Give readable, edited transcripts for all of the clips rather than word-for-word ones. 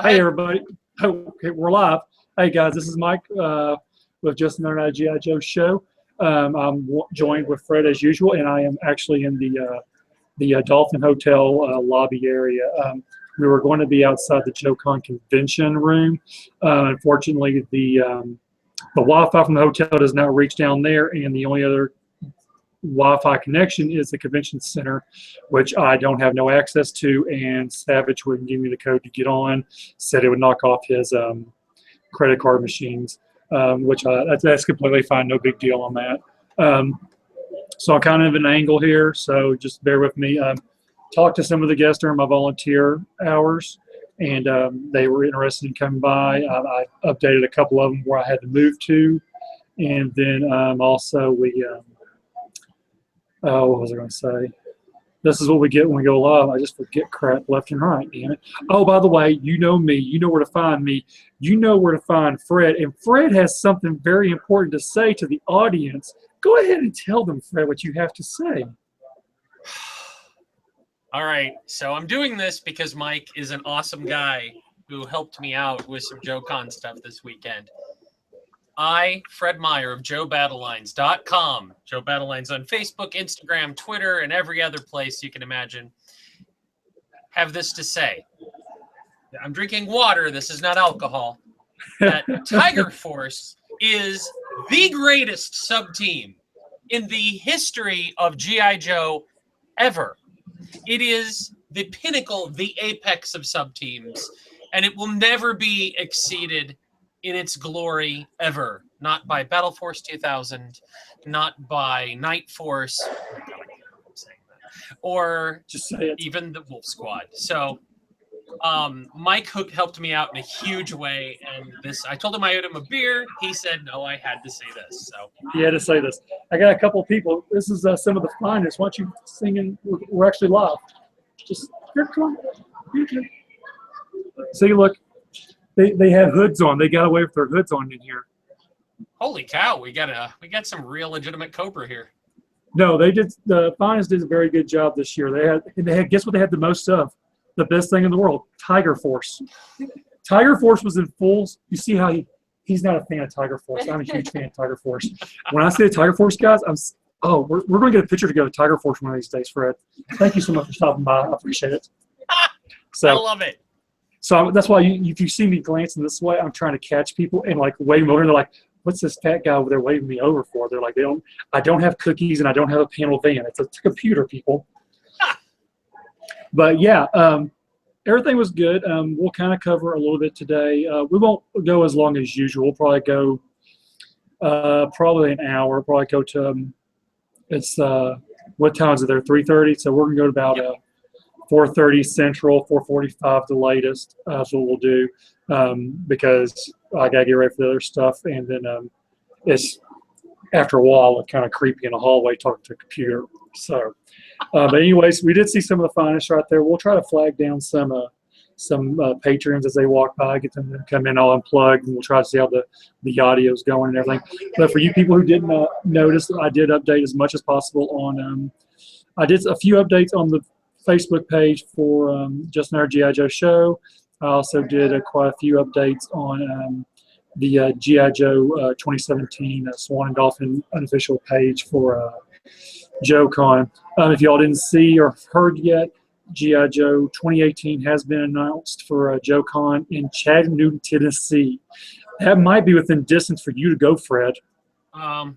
Hey, everybody. Oh, okay, we're live. Hey, guys, this is Mike with Just Another G.I. Joe show. I'm joined with Fred as usual, and I am actually in the Dolphin Hotel lobby area. We were going to be outside the Joecon convention room. Unfortunately, the Wi-Fi from the hotel does not reach down there, and the only other Wi-Fi connection is the convention center, which I don't have no access to, and Savage wouldn't give me the code to get on, said it would knock off his credit card machines, which that's completely fine, no big deal on that. So I'm kind of in an angle here, so just bear with me. Talked to some of the guests during my volunteer hours, and they were interested in coming by. I updated a couple of them where I had to move to, and then also we what was I going to say? This is what we get when we go live. I just forget crap left and right, damn it. Oh, by the way, you know me. You know where to find me. You know where to find Fred. And Fred has something very important to say to the audience. Go ahead and tell them, Fred, what you have to say. All right. So I'm doing this because Mike is an awesome guy who helped me out with some Joecon stuff this weekend. I, Fred Meyer of JoeBattleLines.com, Joe Battlelines on Facebook, Instagram, Twitter, and every other place you can imagine, have this to say. I'm drinking water. This is not alcohol. That Tiger Force is the greatest sub-team in the history of G.I. Joe ever. It is the pinnacle, the apex of sub-teams, and it will never be exceeded in its glory ever. Not by Battle Force 2000, not by Night Force, or just say it. Even the Wolf Squad. So Mike Hook helped me out in a huge way, and I told him I owed him a beer. He said no, I had to say this. So he had to say this. I got a couple of people. This is some of the finest. Why don't you sing in? We're actually live. Just here, come on. See, look. They have hoods on. They got away with their hoods on in here. Holy cow! We got some real legitimate Cobra here. No, they did. The finest did a very good job this year. They had. Guess what? They had the most of. The best thing in the world, Tiger Force. Tiger Force was in full. You see how he's not a fan of Tiger Force. I'm a huge fan of Tiger Force. When I say Tiger Force, guys, we're going to get a picture to go to Tiger Force one of these days, Fred. Thank you so much for stopping by. I appreciate it. So I love it. So that's why if you see me glancing this way, I'm trying to catch people and like wave them over. And they're like, "What's this fat guy over there waving me over for?" They're like, I don't have cookies and I don't have a panel van. It's a computer, people. But yeah, everything was good. We'll kind of cover a little bit today. We won't go as long as usual. We'll probably go probably an hour. Probably go to it's what time is it there? 3:30. So we're gonna go to about 4:30 Central, 4:45 the latest. That's what we'll do because I gotta get ready for the other stuff, and then it's after a while it's kind of creepy in the hallway talking to a computer. So, but anyways, we did see some of the finest right there. We'll try to flag down some patrons as they walk by, get them to come in all unplugged, and we'll try to see how the audio's going and everything. But for you people who didn't notice, I did update as much as possible on. I did a few updates on the Facebook page for Just Another G.I. Joe show. I also did quite a few updates on the G.I. Joe 2017 Swan and Dolphin unofficial page for Joecon. If y'all didn't see or heard yet, G.I. Joe 2018 has been announced for Joecon in Chattanooga, Tennessee. That might be within distance for you to go, Fred.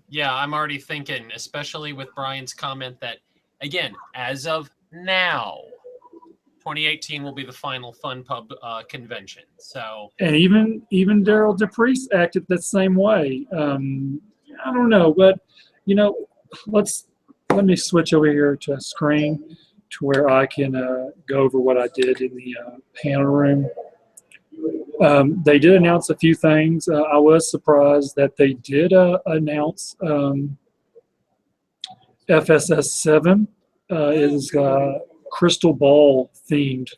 Yeah, I'm already thinking, especially with Brian's comment that, again, as of now, 2018 will be the final Fun Pub convention. So, and even Derryl DePriest acted the same way. I don't know, but let me switch over here to a screen to where I can go over what I did in the panel room. They did announce a few things. I was surprised that they did announce FSS 7 is crystal ball themed.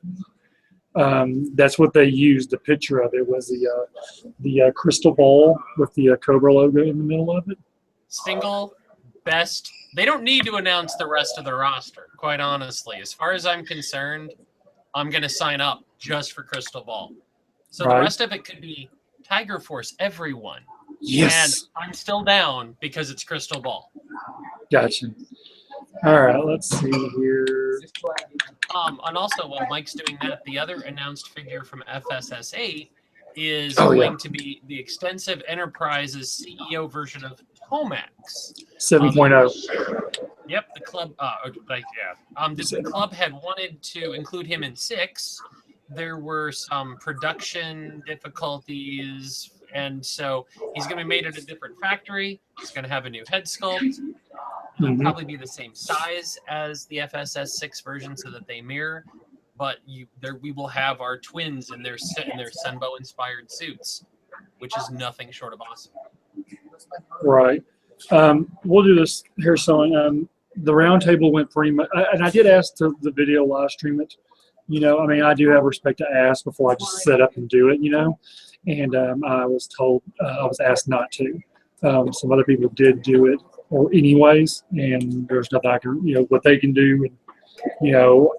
That's what they used. The picture of it was the crystal ball with the Cobra logo in the middle of it. Single best. They don't need to announce the rest of the roster, quite honestly. As far as I'm concerned, I'm going to sign up just for Crystal Ball. So the rest of it could be Tiger Force, everyone. Yes. And I'm still down because it's Crystal Ball. Gotcha. All right, let's see here. And also, while Mike's doing that, the other announced figure from FSS8 is going to be the Extensive Enterprises CEO version of Tomax. 7.0. Yep, the club. The club had wanted to include him in 6. There were some production difficulties, and so he's going to be made at a different factory. He's going to have a new head sculpt. It'll probably be the same size as the FSS 6 version, so that they mirror. But we will have our twins in their Sunbow inspired suits, which is nothing short of awesome. Right. We'll do this here. So the roundtable went pretty much, and I did ask to the video live stream it. You know, I mean, I do have respect to ask before I just set up and do it. You know, and I was told I was asked not to. Some other people did do it, or anyways, and there's nothing I can, what they can do. And,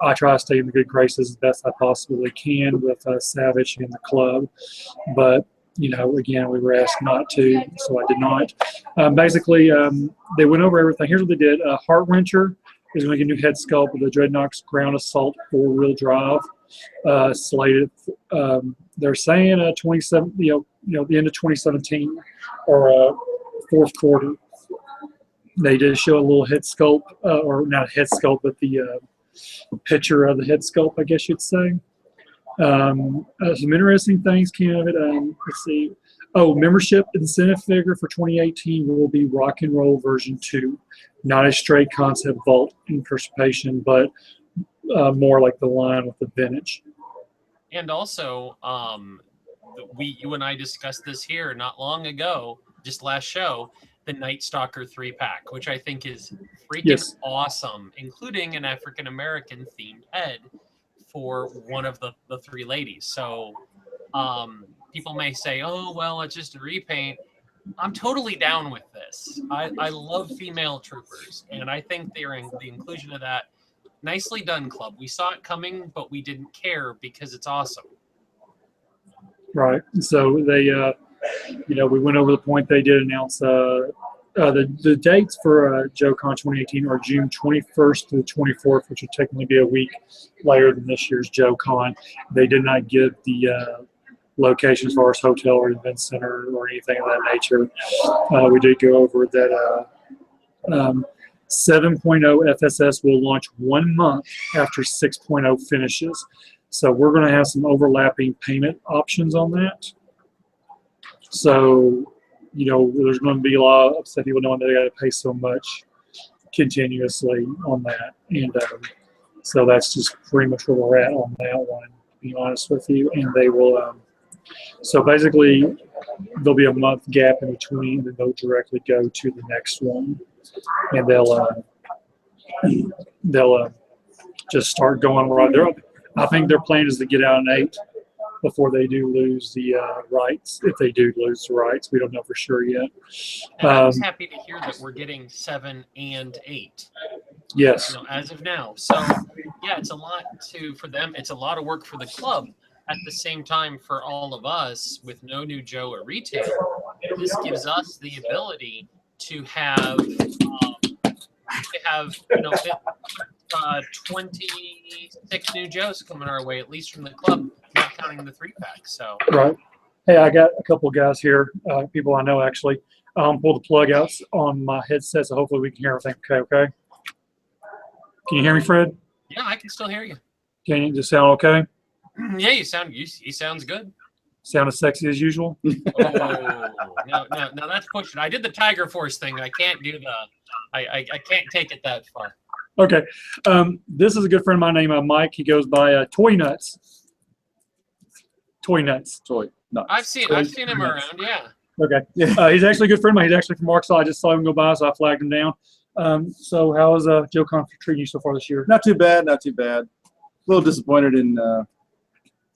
I try to stay in the good graces as best I possibly can with Savage and the club, but again, we were asked not to, so I did not. Basically, they went over everything. Here's what they did: Heart Wrencher is going to get a new head sculpt with the Dreadnoks Ground Assault 4-wheel drive, slated. They're saying 27, the end of 2017 or fourth quarter. They did show a little head sculpt, or not a head sculpt, but the picture of the head sculpt, I guess you'd say. Some interesting things came out of it. Let's see. Oh, membership incentive figure for 2018 will be Rock and Roll version 2. Not a straight concept vault incursion, but more like the line with the vintage. And also, you and I discussed this here not long ago, just last show, the Nightstalker 3-pack, which I think is freaking awesome, including an African-American themed head for one of the 3 ladies. So people may say, oh, well, it's just a repaint. I'm totally down with this. I love female troopers, and I think the inclusion of that, nicely done, club. We saw it coming, but we didn't care because it's awesome. Right. So they, we went over the point. They did announce the dates for Joecon 2018 are June 21st to the 24th, which would technically be a week later than this year's Joecon. They did not give the location as far as hotel or event center or anything of that nature. We did go over that 7.0 FSS will launch 1 month after 6.0 finishes. So we're going to have some overlapping payment options on that. So, there's going to be a lot of upset people knowing they got to pay so much continuously on that. And so that's just pretty much where we're at on that one, to be honest with you. And they will, so basically, there'll be a month gap in between, and they'll directly go to the next one. And they'll just start going right there. I think their plan is to get out an 8 before they do lose the rights. If they do lose the rights, we don't know for sure yet. And I was happy to hear that we're getting 7 and 8. Yes. As of now. So yeah, it's a lot for them. It's a lot of work for the club. At the same time, for all of us, with no new Joe at retail, this gives us the ability to have 26 new Joes coming our way, at least from the club, not counting the 3-pack. So right. Hey, I got a couple of guys here, people I know actually. Pull the plug out on my headset, so hopefully we can hear everything. Okay. Can you hear me, Fred? Yeah, I can still hear you. Can you just sound okay? Yeah, he sounds good. Sound as sexy as usual? Oh, no, that's pushing. I did the Tiger Force thing. I can't do I can't take it that far. Okay. This is a good friend of mine named Mike. He goes by Toy Nuts. Toy Nuts. Toy Nuts. I've seen him around, yeah. Okay. He's actually a good friend of mine. He's actually from Arkansas. I just saw him go by, so I flagged him down. So how is Joecon treating you so far this year? Not too bad, not too bad. A little disappointed in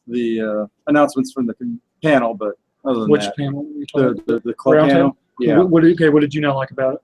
the announcements from the panel, but other than Which that. panel? Are you talking The club panel. Yeah. What did you not like about it?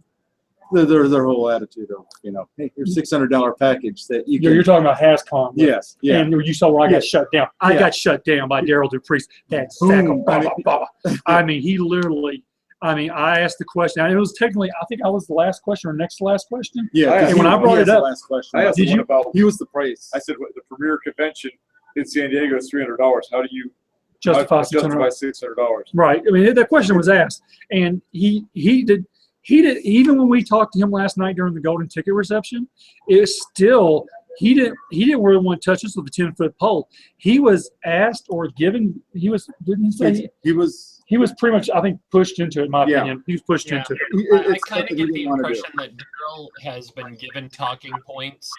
their whole attitude of, you know, hey, here's $600 package that you can. You're talking about Hascom. Yes, yeah. And you saw where I got shut down. I Yeah. got shut down by Derryl DePriest. That sack of baba. I mean, he literally. I mean, I asked the question. And it was technically, I think I was the last question or next to last question. Yeah, And when I brought it up, last question. I asked Did one you- about. He was the price. I said what, the premier convention in San Diego is $300. How do you justify $600. $600? Right. I mean, that question was asked, and he did. Even when we talked to him last night during the golden ticket reception, it's still he didn't really want to touch us with a 10-foot pole. He was asked or given. Didn't he say He was. he was pretty much, I think, pushed into it. In my Yeah. opinion, he was pushed Yeah. into it. I It's kind of something get he the didn't wanna do. impression that Derryl has been given talking points,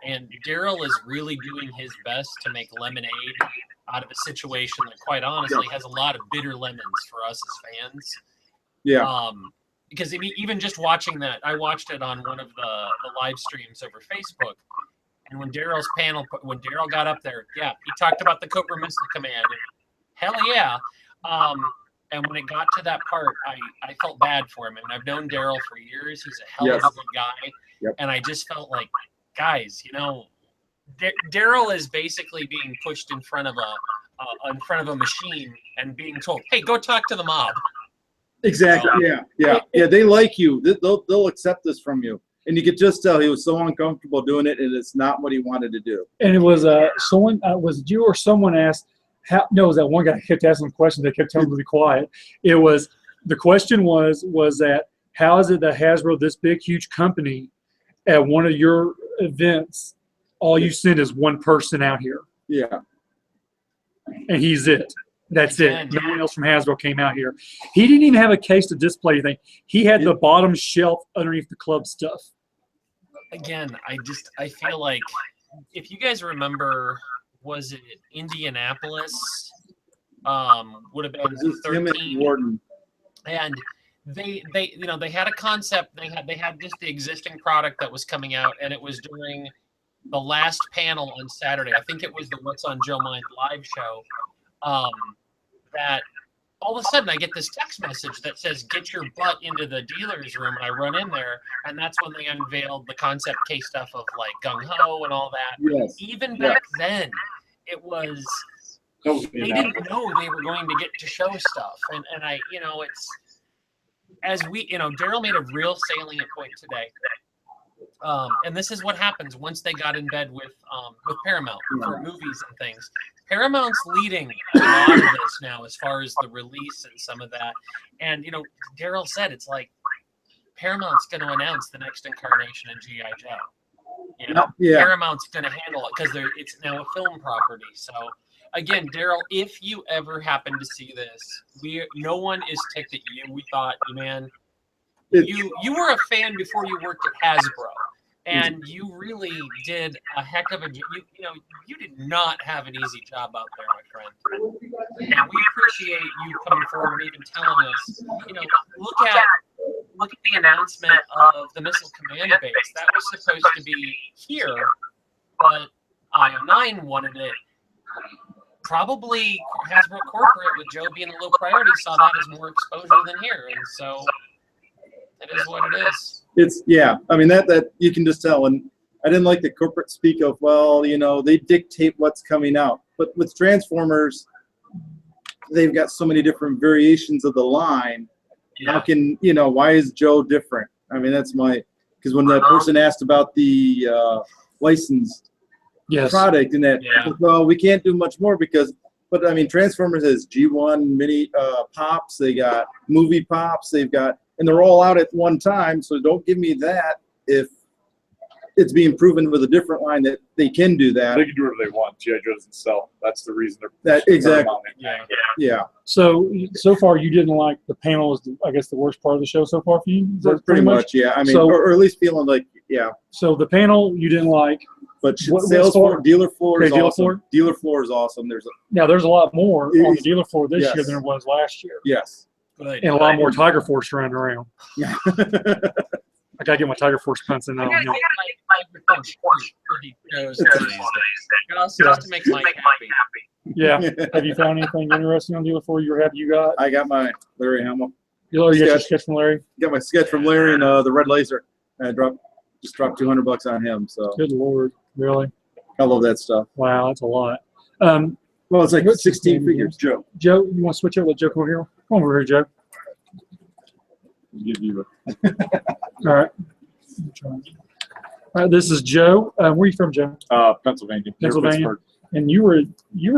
and Derryl is really doing his best to make lemonade out of a situation that, quite honestly, has a lot of bitter lemons for us as fans. Yeah. Because even just watching that, I watched it on one of the live streams over Facebook, and when Daryl's panel, when Derryl got up there, yeah, he talked about the Cobra Missile Command, and hell yeah. And when it got to that part, I felt bad for him. And I've known Derryl for years. He's a hell of a good guy. Yep. And I just felt like, guys, you know, Derryl is basically being pushed in front of a machine and being told, "Hey, go talk to the mob." Exactly. Yeah. They like you. They'll accept this from you, and you could just tell he was so uncomfortable doing it, and it's not what he wanted to do. And it was someone was you or someone asked. No, it was that one guy kept asking questions. They kept telling him to be quiet. It was the question was that how is it that Hasbro, this big huge company, at one of your events, all you send is one person out here, Yeah. and he's it. That's Yeah. it. No one else from Hasbro came out here. He didn't even have a case to display anything. He had the bottom shelf underneath the club stuff. Again, I feel like, if you guys remember, was it Indianapolis? Would have been This is him and 13. Warden. And they had a concept. They had just the existing product that was coming out, and it was during the last panel on Saturday. I think it was the What's on Joe Mind live show. That all of a sudden I get this text message that says, "Get your butt into the dealer's room," and I run in there, and that's when they unveiled the concept case stuff of like Gung Ho and all that. Yes. Even back then, it was. They didn't know they were going to get to show stuff, and I, it's as we, Derryl made a real salient point today, and this is what happens once they got in bed with Paramount for movies and things. Paramount's leading a lot of this now as far as the release and some of that, and Derryl said it's like Paramount's going to announce the next incarnation of G.I. Joe. Yeah. Paramount's going to handle it because it's now a film property, so. Again, Derryl, if you ever happen to see this, no one is ticked at you. We thought, man, you were a fan before you worked at Hasbro, and you really did a heck of a job. You did not have an easy job out there, my friend. And we appreciate you coming forward and even telling us. Look at the announcement of the Missile Command Base. That was supposed to be here, but IO9 wanted it. Probably Hasbro corporate, with Joe being a low priority, saw that as more exposure than here, and so it is what it is. I mean that you can just tell. And I didn't like the corporate speak of, well, they dictate what's coming out. But with Transformers, they've got so many different variations of the line. Yeah. How can why is Joe different? I mean, that's because when that person asked about the licensed product and that, well, we can't do much more but I mean, Transformers has G1 mini pops, they got movie pops, and they're all out at one time, so don't give me that if it's being proven with a different line that they can do that. They can do whatever they want. G.I. Joe doesn't sell. That's the reason that exactly. Yeah. So far you didn't like the panel is I guess the worst part of the show so far for you? Pretty much, yeah. I mean, or at least feeling like, yeah. So the panel you didn't like. But sales floor, dealer floor is awesome. Dealer floor is awesome. There's a lot more on the dealer floor this year than there was last year. Yes. Good. And a lot more Tiger Force running around. Yeah. I gotta get my Tiger Force punts in now. Just to make Mike happy. Yeah. Have you found anything interesting on dealer floor? You're happy you got? I got my Larry Hamill. You got your sketch from Larry? Got my sketch from Larry and the red laser. And I just dropped $200 on him. So Good Lord, really? I love that stuff. Wow, that's a lot. Well, it's like What's his 16 name figures. Joe, you want to switch over with Joe over here? Come over here, Joe. Give you All right. All right, this is Joe. Where are you from, Joe? Pennsylvania. Pennsylvania. And you were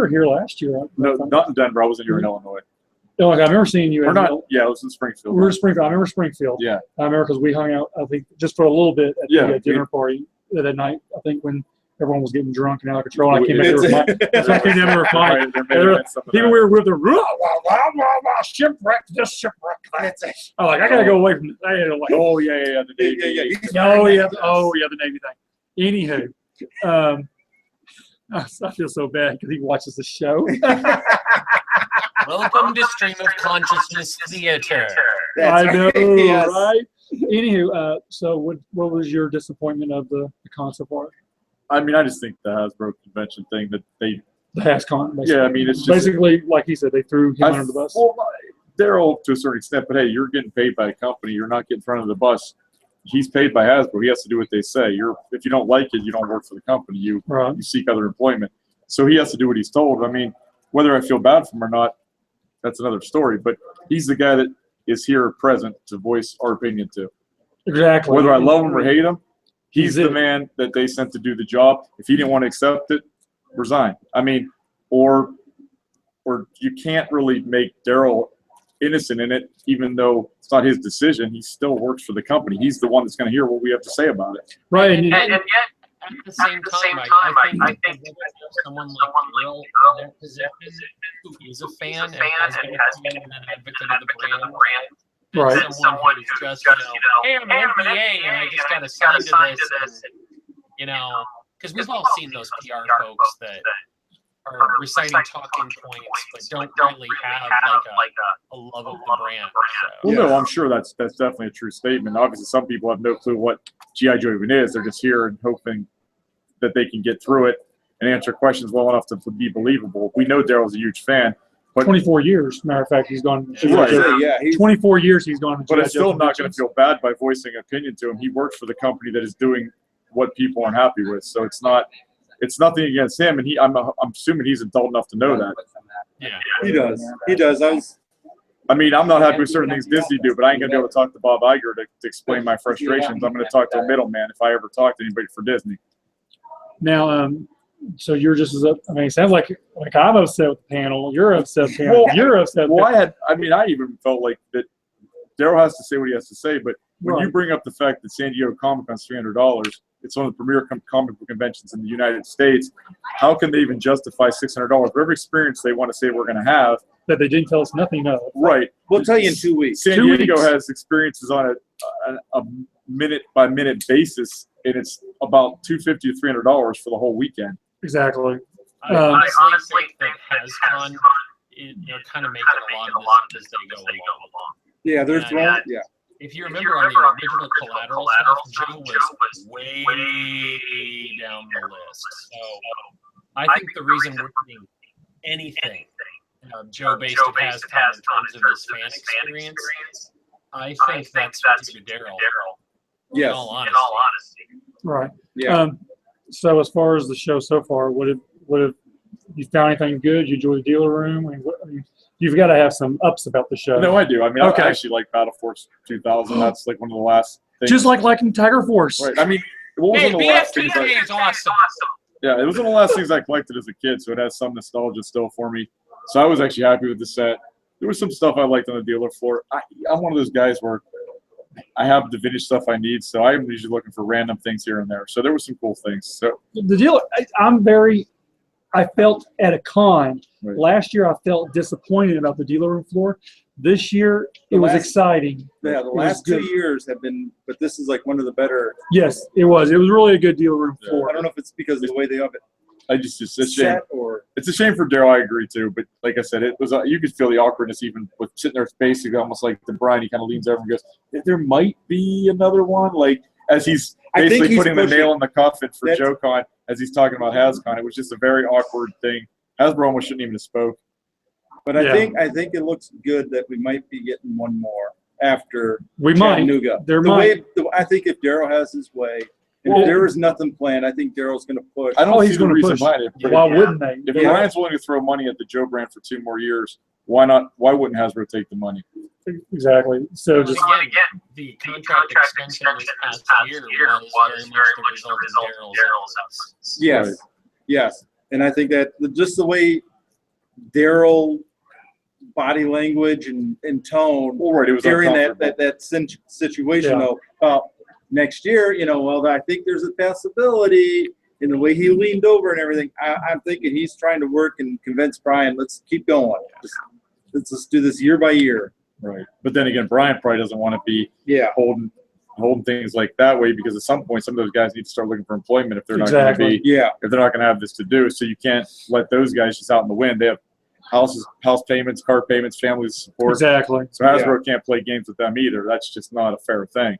here last year. No, not in Denver. I wasn't here in Illinois. Oh, okay. I remember seeing you. Or not. Yeah, it was in Springfield. We were in Springfield. I remember Springfield. Yeah. I remember because we hung out, I think, just for a little bit at the dinner party that night. I think when everyone was getting drunk and out of control. And I came back there with my people we were with the shipwreck, this shipwreck. I'm like, I gotta go away from this. Oh yeah, the Navy. The Navy thing. Anywho, I feel so bad because he watches the show. Welcome to Stream of Consciousness Theater. I know, right? Anywho, so what was your disappointment of the concept art? I mean, I just think the Hasbro convention thing that the HasCon. Basically. Yeah, I mean, it's just, basically like he said, they threw him under the bus. Well, Derryl to a certain extent, but hey, you're getting paid by a company. You're not getting in front of the bus. He's paid by Hasbro. He has to do what they say. If you don't like it, you don't work for the company. You seek other employment. So he has to do what he's told. I mean, whether I feel bad for him or not, that's another story. But he's the guy that is here present to voice our opinion to. Exactly. Whether I love him or hate him, he's the man that they sent to do the job. If he didn't want to accept it, resign. I mean, or you can't really make Derryl innocent in it, even though it's not his decision. He still works for the company. He's the one that's going to hear what we have to say about it. Right. And yet, at the same time, I think someone like Derryl in that position, who is a fan and has been a fan and an advocate of the brand, right. Someone who's just, hey, I'm an MBA and I just got assigned to this, and, because we've all seen those PR folks that are reciting talking points but don't really have like a love of the brand. So. Well, no, I'm sure that's definitely a true statement. Obviously, some people have no clue what G.I. Joe even is. They're just here and hoping that they can get through it and answer questions well enough to be believable. We know Daryl's a huge fan. But 24 years, matter of fact, he's gone. Right. Yeah, 24 years he's gone. But I'm still not going to feel bad by voicing opinion to him. He works for the company that is doing what people aren't happy with. So it's nothing against him, and I'm assuming he's adult enough to know that. Yeah, he does. He does. I mean, I'm not happy with certain things Disney do, but I ain't gonna be able to talk to Bob Iger to explain my frustrations. I'm gonna talk to a middleman if I ever talk to anybody for Disney. Now, so you're just as I mean, it sounds like I'm upset with the panel. You're upset with the panel. Well, you're upset. Well, I even felt like that. Derryl has to say what he has to say, but when you bring up the fact that San Diego Comic-Con's $300, it's one of the premier comic book conventions in the United States. How can they even justify $600? Whatever experience they want to say we're going to have, that they didn't tell us nothing of. Right. We'll tell you in 2 weeks. San Diego has experiences on a minute-by-minute basis, and it's about $250 to $300 for the whole weekend. Exactly. I honestly think HasCon, they're kind of making a lot of this as they go along. Yeah, there's one. Yeah. If you remember on the original Collateral stuff, Joe was way down the list. So I think the reason we're getting anything Joe-based of HasCon in terms of this fan experience, I think that's due to Derryl. Yes. In all honesty. Right. Yeah. So as far as the show so far, what have you found anything good? You enjoy the dealer room? I mean, you've got to have some ups about the show. No, I do. I mean, I actually like Battle Force 2000. That's like one of the last things. Just like liking Tiger Force. Right. I mean, what was one of the last things is awesome. Yeah, it was one of the last things I collected as a kid, so it has some nostalgia still for me. So I was actually happy with the set. There was some stuff I liked on the dealer floor. I'm one of those guys where I have the vintage stuff I need, so I'm usually looking for random things here and there. So there were some cool things. So the dealer, I felt at a con. Right. Last year I felt disappointed about the dealer room floor. This year it was exciting. Yeah, the last 2 years have been, but this is like one of the better. Yes, it was. It was really a good dealer room floor. I don't know if it's because of the way they have it. It's a shame. It's a shame for Derryl. I agree too. But like I said, it was you could feel the awkwardness even with sitting there. It's basically almost like the Brian. He kind of leans over and goes, "There might be another one." Like as he's basically putting the nail in the coffin for Joecon as he's talking about HasCon. It was just a very awkward thing. Hasbro almost shouldn't even have spoke. But I think it looks good that we might be getting one more. after We Chattanooga. might. There might. I think if Derryl has his way, if there is nothing planned, I think Daryl's going to push. I don't see he's the going to reason push. why. Why wouldn't they? If Ryan's willing to throw money at the Joe brand for 2 more years, why not? Why wouldn't Hasbro take the money? Exactly. So just again, the contract extension this past year was very much the result of Daryl's. Yes, Right. yes, and I think that just the way Derryl body language and tone It was during uncomfortable. that situation though about next year, well, I think there's a possibility in the way he leaned over and everything. I'm thinking he's trying to work and convince Brian, let's keep going. Let's do this year by year. Right. But then again, Brian probably doesn't want to be holding things like that way, because at some point some of those guys need to start looking for employment if they're not going to be if they're not going to have this to do. So you can't let those guys just out in the wind. They have house payments, car payments, families to support. Exactly. So Hasbro can't play games with them either. That's just not a fair thing.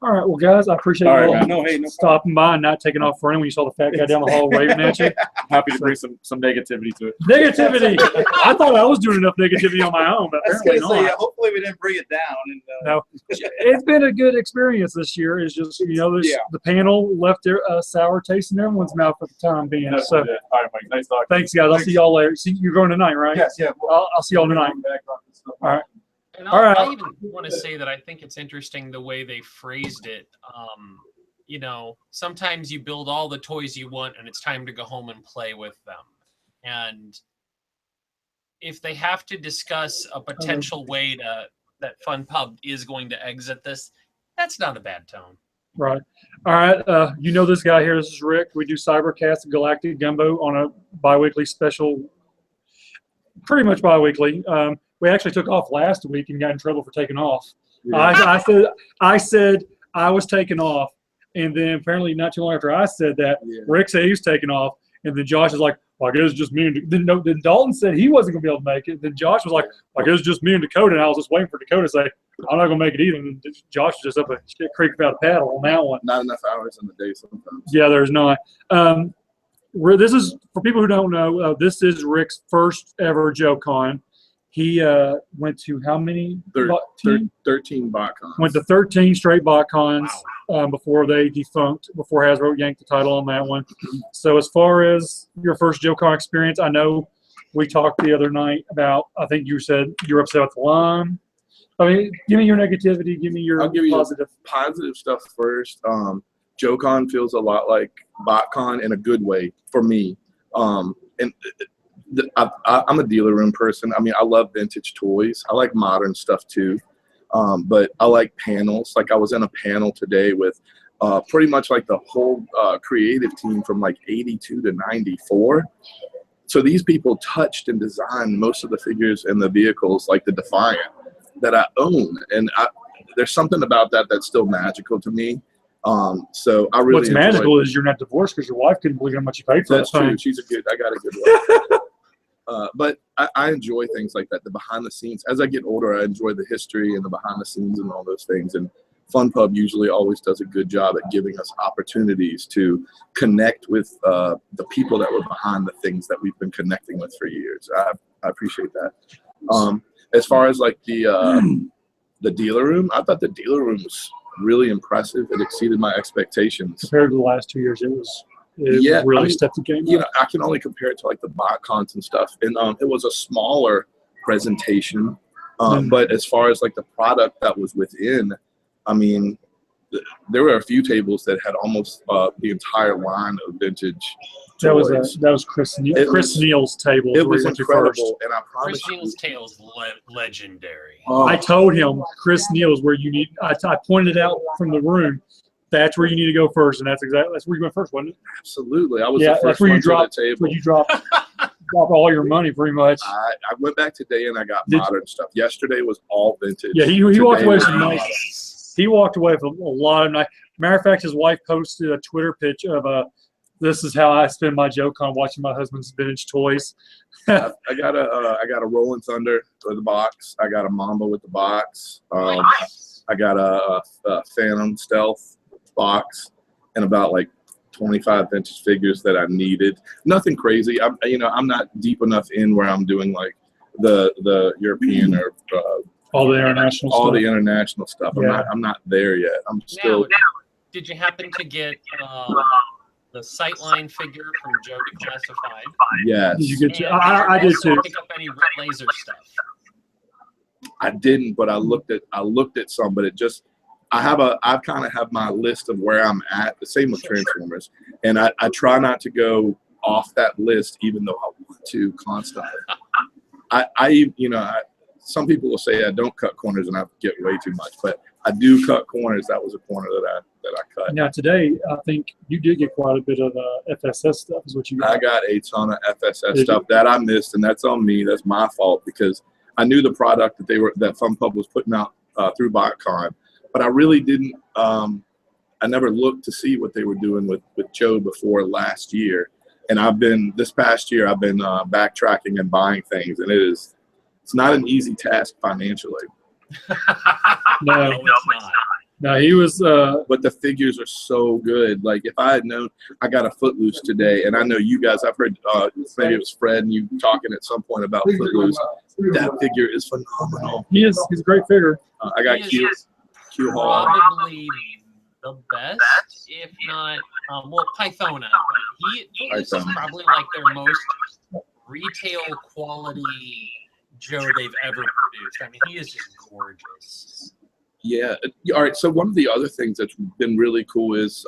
All right, well, guys, I appreciate you all stopping by and not taking off running when you saw the fat guy down the hall waving at you. Happy to bring some negativity to it. Negativity. I thought I was doing enough negativity on my own, but apparently not. Hopefully we didn't bring it down. And, no, it's been a good experience this year. It's just, the panel left their sour taste in everyone's mouth for the time being. So, all right, Mike. Nice talking. Thanks, guys. I'll see y'all later. See, you're going tonight, right? Yes, yeah. I'll see y'all tonight. All right. And I even want to say that I think it's interesting the way they phrased it. Sometimes you build all the toys you want and it's time to go home and play with them. And if they have to discuss a potential way that Fun Pub is going to exit this, that's not a bad tone. Right. All right. This guy here. This is Rick. We do Cybercast and Galactic Gumbo on a bi-weekly special, pretty much bi-weekly. We actually took off last week and got in trouble for taking off. Yeah. I said I was taking off, and then apparently not too long after I said that, Rick said he was taking off, and then Josh is like, well, I guess it's just me and then Dalton said he wasn't going to be able to make it. Then Josh was like, I guess it's just me and Dakota, and I was just waiting for Dakota to say, I'm not going to make it either. And Josh was just up a shit creek without a paddle on that one. Not enough hours in the day sometimes. Yeah, there's not. This is, for people who don't know, this is Rick's first ever Joecon. He went to how many? 13 BotCons. Went to 13 straight BotCons before they defunct, before Hasbro yanked the title on that one. So as far as your first Joecon experience, I know we talked the other night about, I think you said you were upset with the line. I mean, give me your negativity. Give me your positive. Positive stuff first. Joecon feels a lot like BotCon in a good way for me. And I'm a dealer room person. I mean, I love vintage toys. I like modern stuff too. But I like panels. Like I was in a panel today with pretty much like the whole creative team from like 82 to 94. So these people touched and designed most of the figures and the vehicles, like the Defiant, that I own. And there's something about that that's still magical to me. So I really What's magical is you're not divorced because your wife couldn't believe how much you paid for that's that true. thing. I got a good wife. But I enjoy things like that, the behind the scenes. As I get older, I enjoy the history and the behind the scenes and all those things. And Fun Pub usually always does a good job at giving us opportunities to connect with the people that were behind the things that we've been connecting with for years. I appreciate that. As far as like the dealer room, I thought the dealer room was really impressive. It exceeded my expectations. Compared to the last 2 years, it really stepped the game up. I can only compare it to like the BotCons and stuff. And it was a smaller presentation. But as far as like the product that was within, I mean, there were a few tables that had almost the entire line of vintage toys. That was Chris Neal's table. It was incredible, and I promise Chris Neal's tale is legendary. I told him Chris Neal's where you need. I pointed out from the room. That's where you need to go first, and that's where you went first, wasn't it? Absolutely, I was the first one to the table. Where you drop all your money, pretty much. I went back today and I got modern stuff. Yesterday was all vintage. Yeah, he walked away with some nice. He walked away with a lot of nice. Matter of fact, his wife posted a Twitter pitch of this is how I spend my Joecon watching my husband's vintage toys. I got a Rolling Thunder with the box. I got a Mamba with the box. I got a Phantom Stealth box and about like 25 vintage figures that I needed. Nothing crazy. I'm not deep enough in where I'm doing like the European or All the international all stuff. the international stuff. Yeah. I'm not there yet. I'm still. Now, did you happen to get the Sightline figure from Joe Declassified? Yes. Did you get And I did also too. pick up any Red Laser stuff? I didn't, but I looked at some, but it just I kind of have my list of where I'm at. The same with Transformers, and I try not to go off that list, even though I want to constantly. Some people will say I don't cut corners and I get way too much, but I do cut corners. That was a corner that I cut. Now today, I think you did get quite a bit of FSS stuff. Is what you got? I got a ton of FSS stuff that I missed, and that's on me. That's my fault because I knew the product that Fun Pub was putting out through BotCon, but I really didn't. I never looked to see what they were doing with Joe before last year, and this past year I've been backtracking and buying things, and it's not an easy task financially. No, it's not. No, he was. But the figures are so good. Like if I had known, I got a Footloose today, and I know you guys. I've heard maybe it was Fred and you talking at some point about Footloose. That figure is phenomenal. He's a great figure. I got Q Hall. Probably the best, if not, Pythona. But this is probably like their most retail quality Joe they've ever produced. I mean, he is just gorgeous. Yeah. All right. So one of the other things that's been really cool is,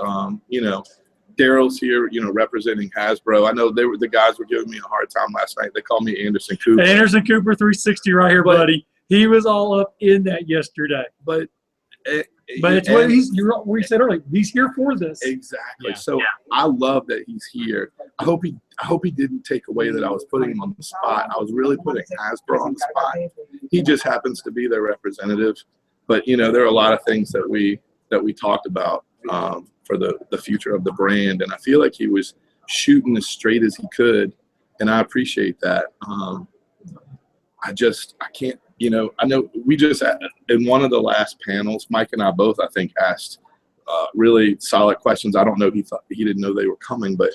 Daryl's here, representing Hasbro. I know the guys were giving me a hard time last night. They called me Anderson Cooper. Anderson Cooper 360 right here, buddy. He was all up in that yesterday. But it's what we said earlier. He's here for this. Exactly. Yeah. So I love that he's here. I hope he didn't take away that I was putting him on the spot. I was really putting Hasbro on the spot. He just happens to be their representative. But there are a lot of things that we talked about for the future of the brand, and I feel like he was shooting as straight as he could, and I appreciate that. I can't. I know we just in one of the last panels, Mike and I both, I think, asked really solid questions. I don't know. He didn't know they were coming, but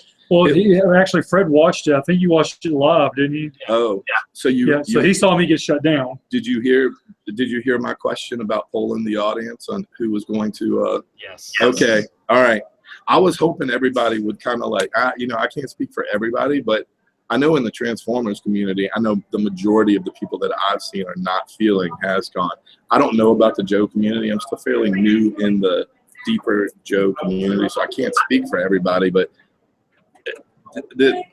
actually, Fred watched it. I think you watched it live, didn't you? Oh, so so he saw me get shut down. Did you hear my question about polling the audience on who was going to? Yes. Okay. All right. I was hoping everybody would kind of like, I can't speak for everybody, but I know in the Transformers community, I know the majority of the people that I've seen are not feeling HasGone. I don't know about the Joe community. I'm still fairly new in the deeper Joe community, so I can't speak for everybody, but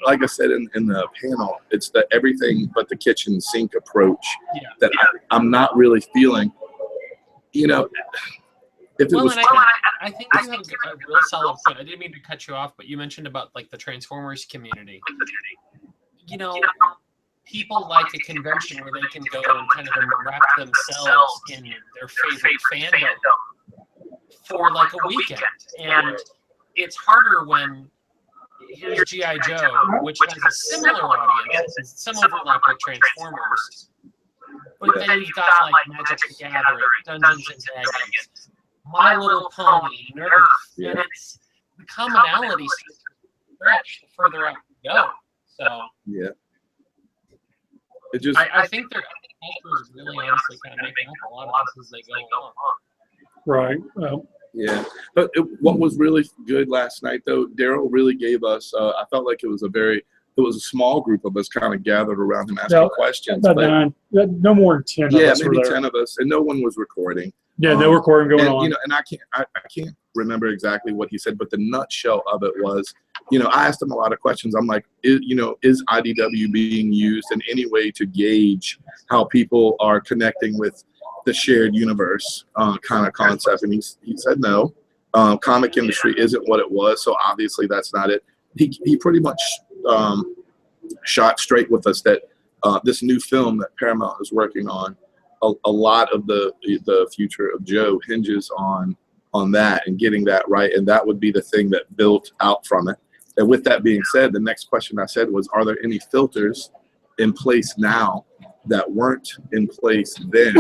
like I said in the panel, it's the everything but the kitchen sink approach that I'm not really feeling. If it was, I think you have a real solid point. I didn't mean to cut you off, but you mentioned about like the Transformers community. People like a convention where they can go and kind of wrap themselves in their favorite fandom for like a weekend, and it's harder when here's G.I. Joe, which has a similar audience, some overlap with Transformers, but then you've got like Magic the Gathering, Dungeons and Dragons, My Little Pony, Nerf, and it's the commonality stretch the further out you go. So it just I think they're really honestly kind of making up a lot of this as they go along. Right. Well. Yeah, but what was really good last night, though, Derryl really gave us. I felt like it was a small group of us kind of gathered around him asking questions. About 9, no more than 10. Yeah, of us maybe were there. 10 of us, and no one was recording. Yeah, no recording going on. And I can't remember exactly what he said, but the nutshell of it was, I asked him a lot of questions. I'm like, is IDW being used in any way to gauge how people are connecting with the shared universe kind of concept? And he said no. Comic industry isn't what it was, so obviously that's not it. He pretty much shot straight with us that this new film that Paramount is working on, a lot of the future of Joe hinges on that and getting that right, and that would be the thing that built out from it. And with that being said, the next question I said was, are there any filters in place now that weren't in place then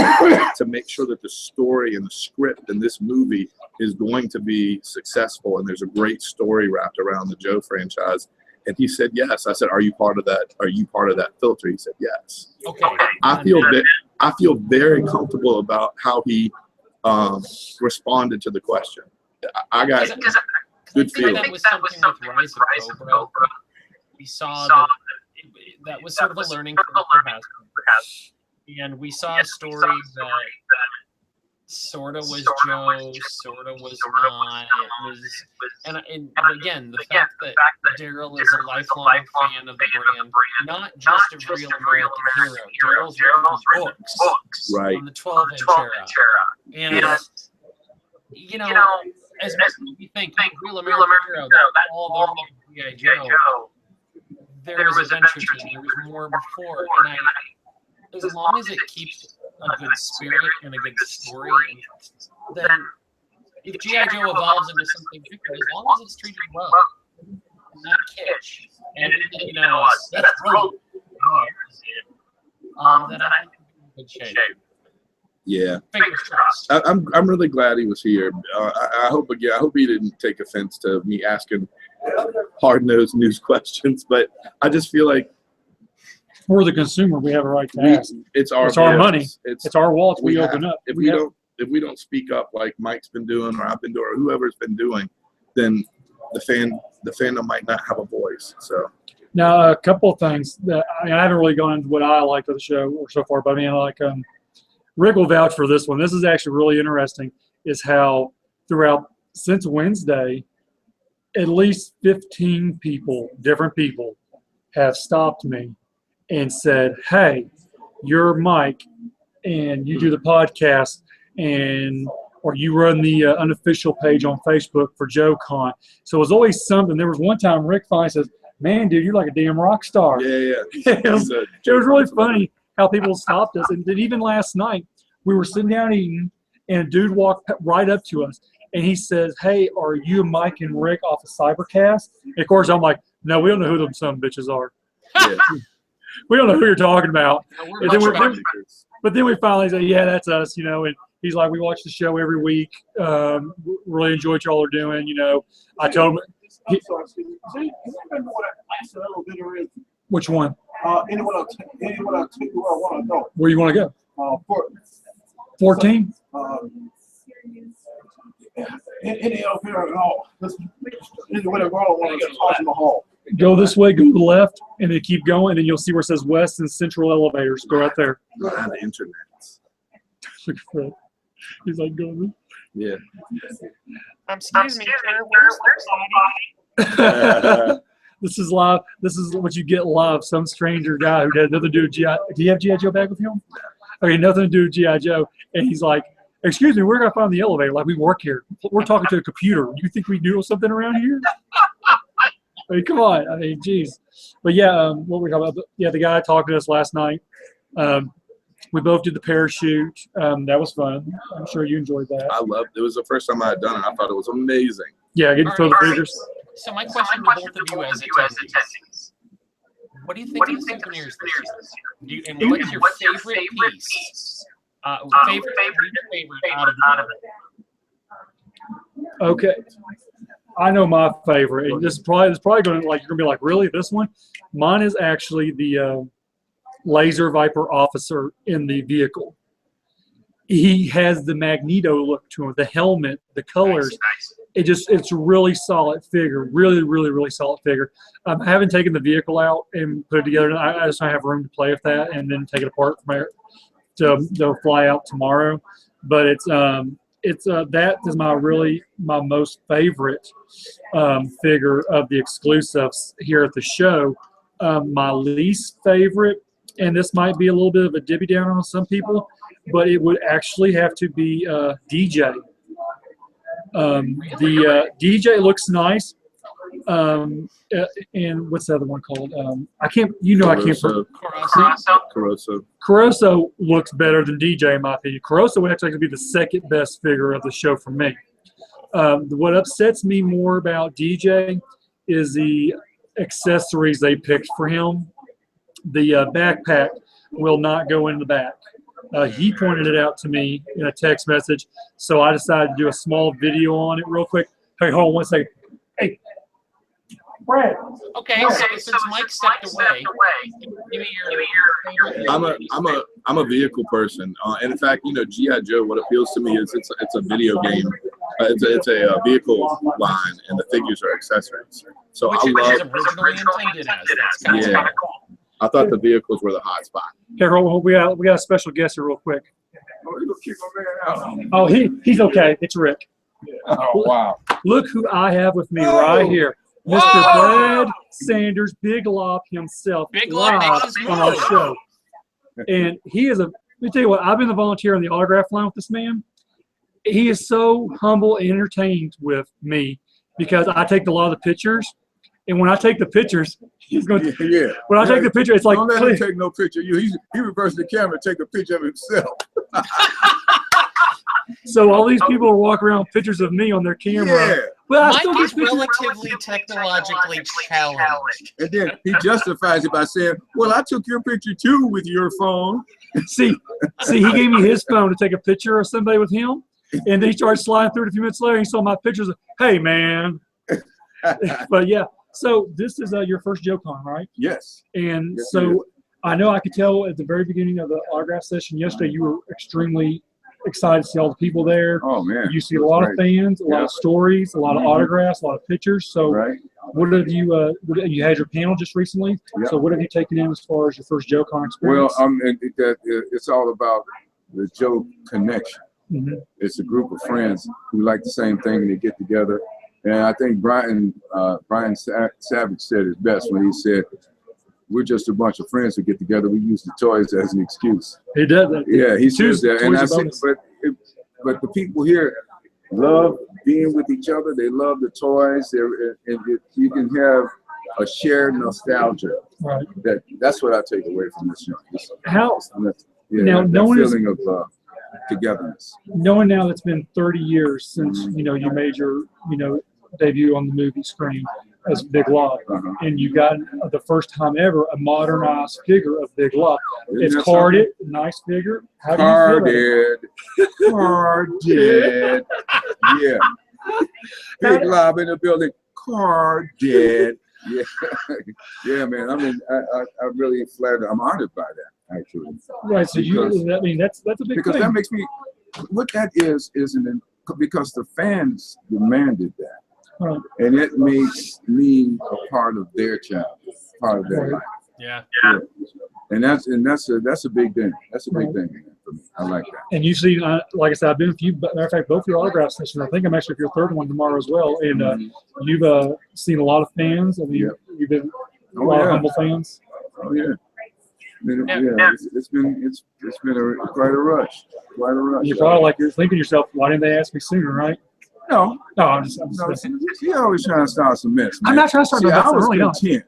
to make sure that the story and the script in this movie is going to be successful and there's a great story wrapped around the Joe franchise? And he said yes. I said, are you part of that? Are you part of that filter? He said yes. Okay. I I feel very comfortable about how he responded to the question. I got good feeling. That was something with Rise of Cobra. We saw that was sort of a learning curve for Hasbro. And we saw a story that sort of was Joe, sort of was not. It was, and again, the fact that Derryl is a lifelong fan of the brand, not just of Real American Hero. Daryl's written books Right. on the 12-inch era. And, you know, as much as we think Real American Hero, that's all the G.I. Joe, there was Adventure Team, there was more before, and as long as it keeps a good spirit and a good story, then if G.I. Joe evolves into something different, as long as it's treated well, not kitsch, and you know, that's really then I think we're in good shape. Yeah, Fingers crossed. I'm really glad he was here. I hope he didn't take offense to me asking hard-nosed news questions, but I just feel like for the consumer, we have a right to ask. It's our money. It's our wallets. We open up. If we don't speak up like Mike's been doing, or I've been doing, or whoever's been doing, then the fandom might not have a voice. So now, a couple of things that I haven't really gone into what I liked of the show so far, but I mean, like Rick will vouch for this one. This is actually really interesting. Is how since Wednesday, at least 15 people, different people, have stopped me and said, "Hey, you're Mike, and you do the podcast, or you run the unofficial page on Facebook for Joecon." So it was always something. There was one time Rick finally says, "Man, dude, you're like a damn rock star." Yeah. It was really funny how people stopped us. And then even last night, we were sitting down eating, and a dude walked right up to us, and he says, "Hey, are you Mike and Rick off of Cybercast?" And of course, I'm like, "No, we don't know who them some bitches are." Yeah. We don't know who you're talking about. No, But then we finally say, "Yeah, that's us," you know. And he's like, "We watch the show every week. Really enjoy what y'all are doing." You know, I told him. Which one? Anyone else where I want to go. Where you want to go? 14. Any up here at all? Anywhere I want to talk in the hall. Go this way, go to the left, and then keep going, and then you'll see where it says West and Central elevators. Go right there. on the internet. Look at Fred. He's like, "Go this." Yeah. Excuse me, This is live. This is what you get live. Some stranger guy who had nothing to do with G.I. Do you have G.I. Joe back with you? Okay, nothing to do with G.I. Joe. And he's like, "Excuse me, we're going to find the elevator. Like, we work here. We're talking to a computer. You think we do something around here?" I mean, come on. I mean, geez. But yeah, what were we talking about? Yeah, the guy talked to us last night. We both did the parachute. That was fun. I'm sure you enjoyed that. I loved it. It was the first time I had done it. I thought it was amazing. Yeah, getting to throw the figures. So my question to both of you as attendees: what do you think of the souvenirs this year? And what's your favorite piece? Favorite out of it? Okay. I know my favorite. And this is probably going to you're going to be like, "Really, this one?" Mine is actually the Laser Viper officer in the vehicle. He has the Magneto look to him, the helmet, the colors. Nice. It's a really solid figure, really solid figure. I haven't taken the vehicle out and put it together. I just don't have room to play with that and then take it apart from there to fly out tomorrow. But that is my most favorite figure of the exclusives here at the show. My least favorite, and this might be a little bit of a dibby down on some people, but it would actually have to be DJ. The DJ looks nice. And what's the other one called? I can't. Caruso looks better than DJ in my opinion. Caruso would actually be the second best figure of the show for me. What upsets me more about DJ is the accessories they picked for him. The backpack will not go in the back. He pointed it out to me in a text message, so I decided to do a small video on it real quick. Hey, hold on one second. Hey, Brad. Okay, so since Mike stepped away, give me your favorite. I'm a I'm a vehicle person, and in fact, you know, G.I. Joe. What appeals to me is it's a video game. It's a vehicle line, and the figures are accessories. So which I it love. was originally intended as. That's kind Yeah, of cool. I thought the vehicles were the hot spot. Hey, we got a special guest here real quick. Oh, you gonna kick my man out. Oh, he's okay. It's Rick. Oh, wow. Look who I have with me right here. Mr. Whoa! Brad Sanders, Big Lob himself, Big Lob live makes his on our move. show. And he is let me tell you what, I've been the volunteer on the autograph line with this man. He is so humble and entertained with me because I take a lot of the pictures. And when I take the pictures, he's going to, Yeah. when I take the picture, it's like, Don't let him take no picture of you. He reversed the camera and take a picture of himself. so all these people are walking around with pictures of me on their camera. Yeah. But I Mike still get is pictures. relatively technologically challenged. And then he justifies it by saying, well, I took your picture too with your phone. See, he gave me his phone to take a picture of somebody with him. And then he started sliding through it a few minutes later. He saw my pictures. Hey, man. But yeah, so this is your first Joecon, right? Yes. And Yes, it is. so I know I could tell at the very beginning of the autograph session yesterday, you were extremely excited to see all the people there. Oh, man. You see a lot of fans, a lot of stories, a lot of autographs, a lot of pictures. So Right. what have you, you had your panel just recently. Yeah. So what have you taken in as far as your first Joecon Well, experience? it's all about the Joe connection. Mhm. It's a group of friends who like the same thing and they get together. And I think Brian Savage said it best when he said, we're just a bunch of friends who get together. We use the toys as an excuse. He does that. Yeah, he says that. And I Toys are said, bonus. but the people here love being with each other. They love the toys. You can have a shared nostalgia. Right. That's what I take away from this show. How Yeah, now, that feeling of togetherness. knowing now that it's been 30 years since you made your debut on the movie screen as Big Lob, and you got the first time ever a modernized figure of Big Lob. It's carded, nice figure. How do you feel about it? Carded. Yeah. Big Lob in the building. Carded. Yeah. Yeah, man. I mean, I really flattered. I'm honored by that, actually. Right. So that's a big because thing. that makes me. What that is because the fans demanded that. Right. And it makes me a part of their child, part of their life. Yeah. And that's a big thing. That's a big thing for me. I like that. And you see, like I said, I've been with you. Matter of fact, both your autograph sessions. I think I'm actually with your third one tomorrow as well. And you've seen a lot of fans. I mean, you've been a lot of humble fans. Oh yeah. It's been quite a rush. Quite a rush. You're probably you're thinking to yourself, why didn't they ask me sooner, right? No, I'm just she always trying to start some mess. Man. I'm not trying to start. I was really content.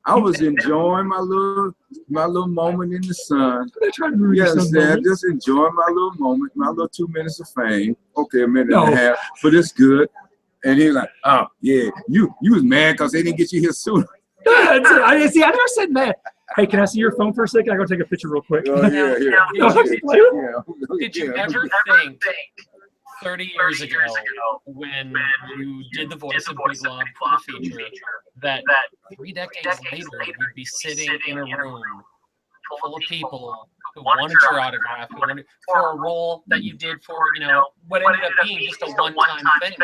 I was enjoying my little moment in the sun. They're trying to ruin You your son's understand? moment. Just enjoying my little moment, my little 2 minutes of fame. Okay, a minute and a half, but it's good. And he's like, oh yeah, you was mad because they didn't get you here sooner. I never said that. Hey, can I see your phone for a second? I gotta take a picture real quick. Oh yeah. Did you ever think 30 years ago, when you did the voice of Big Lob for the feature, that 3 decades later you'd be sitting in a room full of people who wanted your autograph, who wanted for a role that you did for what ended up being just a one-time thing?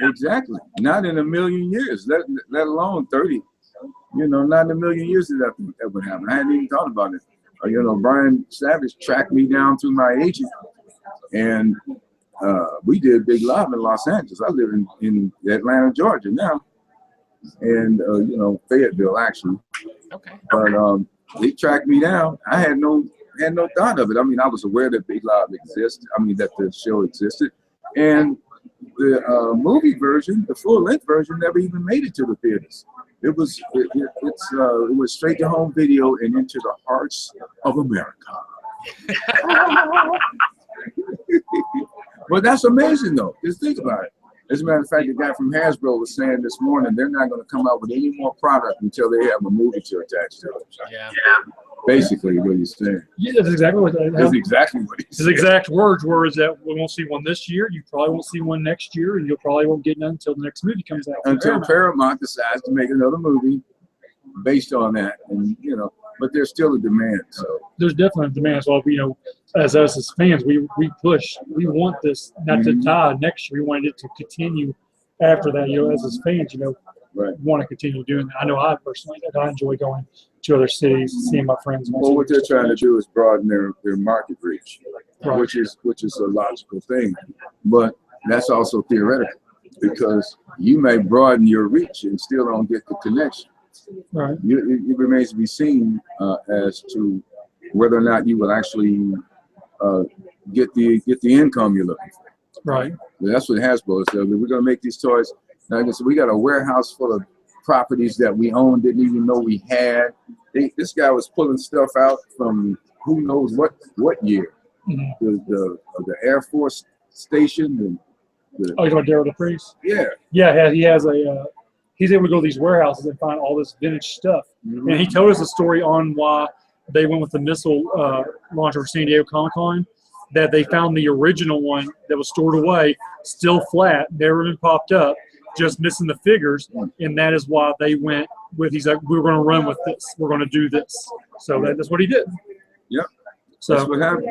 Exactly. Not in a million years. Let alone 30. Not in a million years that would happen. I hadn't even thought about it. Brian Savage tracked me down through my agent, and we did Big Lob in Los Angeles. I live in Atlanta, Georgia now, and Fayetteville actually. Okay. But they tracked me down. I had no thought of it. I mean, I was aware that Big Lob existed. I mean, that the show existed, and the movie version, the full-length version, never even made it to the theaters. It was straight to home video and into the hearts of America. But that's amazing, though. Just think about it. As a matter of fact, the guy from Hasbro was saying this morning they're not going to come out with any more product until they have a movie to attach to it. Yeah. Basically, what he's saying. Yeah, that's exactly what That's exactly what he said. His exact words were that we won't see one this year. You probably won't see one next year, and you probably won't get none until the next movie comes out. Until Paramount decides to make another movie based on that, and but there's still a demand. So there's definitely a demand. So, as us as fans, we push. We want this not to die next year. We wanted it to continue after that. As fans, right. want to continue doing that. I know I personally, I enjoy going to other cities, seeing my friends. Well, what they're trying to do is broaden their market reach, right. which is a logical thing, but that's also theoretical because you may broaden your reach and still don't get the connection. Right. It remains to be seen as to whether or not you will actually get the income you're looking for. Right. That's what Hasbro is. We're going to make these toys. Like I said, we got a warehouse full of properties that we own, didn't even know we had. This guy was pulling stuff out from who knows what year. Mm-hmm. The Air Force Station. You're talking about Derryl DePriest? Yeah. Yeah, he has he's able to go to these warehouses and find all this vintage stuff. Mm-hmm. And he told us a story on why they went with the missile launcher for San Diego Comic-Con, that they found the original one that was stored away, still flat, never been popped up, just missing the figures, and that is why they went with, he's like, we're going to run with this. We're going to do this. So that's what he did. Yep. So, that's what happened.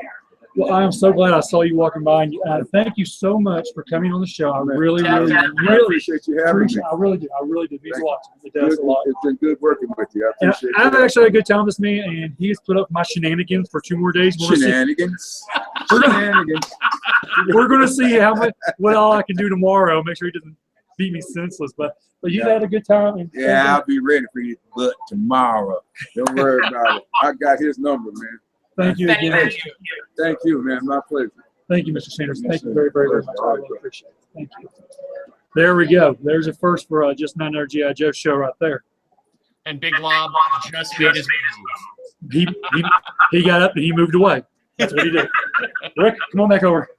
Well, I am so glad I saw you walking by. And thank you so much for coming on the show. I really appreciate you having me. I really do. It means a lot to me. It does a lot. It's been good working with you. I appreciate it. I've actually had a good time with this man, and he's put up my shenanigans for 2 more days. Shenanigans. We're going to see what all I can do tomorrow. Make sure he doesn't beat me senseless. But you've had a good time. And I'll be ready for you, but tomorrow. Don't worry about it. I got his number, man. Thank you again. Thank you, man. My pleasure. Thank you, Mr. Sanders. Thank you very, very, very much. I really appreciate it. Thank you. There we go. There's a first for just not another G.I. Joe show right there. And Big Lob just made his move. He got up and he moved away. That's what he did. Rick, come on back over.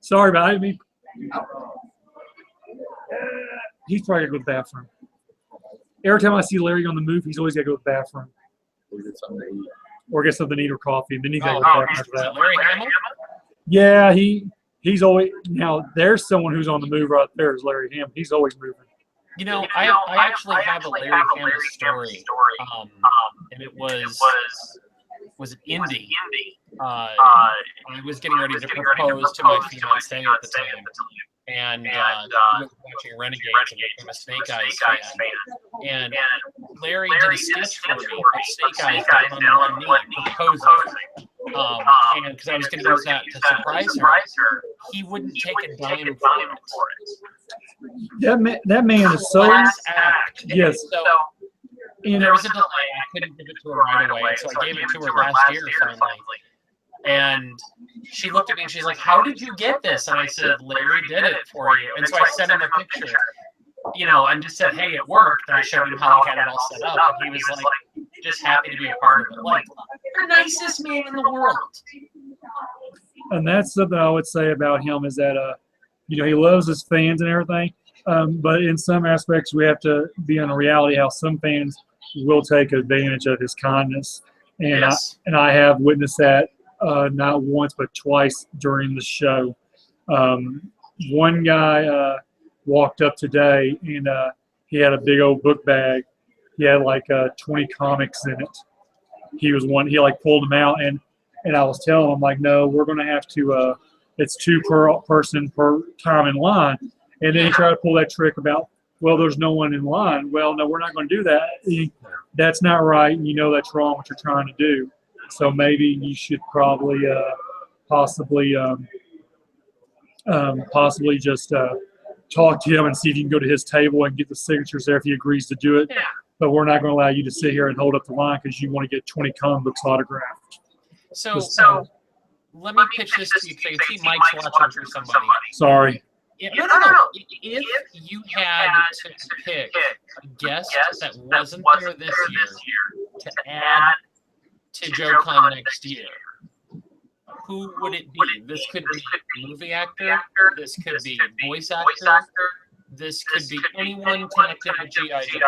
Sorry about it. He's probably got to go to the bathroom. Every time I see Larry on the move, he's always got to go to the bathroom. Or get something to eat or coffee. And then he's got to go to the bathroom after that. Larry Hamill? Yeah, he's always, now there's someone who's on the move right there is Larry Hamill. He's always moving. I actually have a Larry Hamill story. And it was it Indy? I was getting ready to propose to my fiancée at the time. And he was watching Renegades and became a Snake Eyes fan. And Larry did a sketch for me of Snake Eyes down on one knee proposing. And because I was going to use that to surprise her, he wouldn't take a dime for it. That man is so act. Yes. So there was a delay. I couldn't give it to her right away, so I gave it to her last year finally. And she looked at me and she's like, "How did you get this?" And I said, "Larry did it for you." And so I sent him a picture, and just said, "Hey, it worked." And I showed him how I had it all set up. And he was like, just happy to be a part of it. Like, the nicest man in the world. And that's something I would say about him is that, he loves his fans and everything. But in some aspects, we have to be on a reality how some fans will take advantage of his kindness. And yes. I have witnessed that. Not once but twice during the show. One guy walked up today and he had a big old book bag. He had like 20 comics in it. He pulled them out and I was telling him, like, no, we're going to have to, it's 2 per person per time in line. And then he tried to pull that trick about, well, there's no one in line. Well, no, we're not going to do that. That's not right. And that's wrong what you're trying to do. So maybe you should probably possibly just talk to him and see if you can go to his table and get the signatures there if he agrees to do it. Yeah. But we're not going to allow you to sit here and hold up the line because you want to get 20 comic books autographed. So let me pitch this to you because I see Mike's watching for somebody. Sorry. No. If you had to pick a guest that wasn't there this year to add to Joecon next year, who would it be? This could be movie actor, this could be voice actor, this could be anyone connected with G.I. Joe.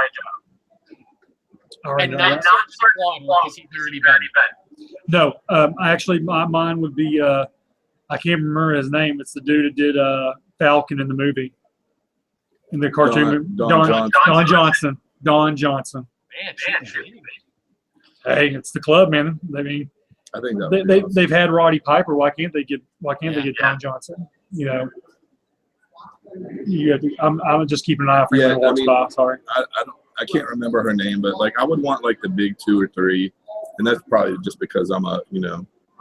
Right, and not long because he's already been. No, actually, mine would be, I can't remember his name. It's the dude that did Falcon in the movie, in the cartoon. Don Johnson. Man, Hey, it's the club, man. I mean, I think that they've had Roddy Piper. Why can't they get Don Johnson? You know, you have to, I'm just keeping an eye out for Yeah, Sorry, I can't remember her name, but like I would want like the big 2 or 3, and that's probably just because I'm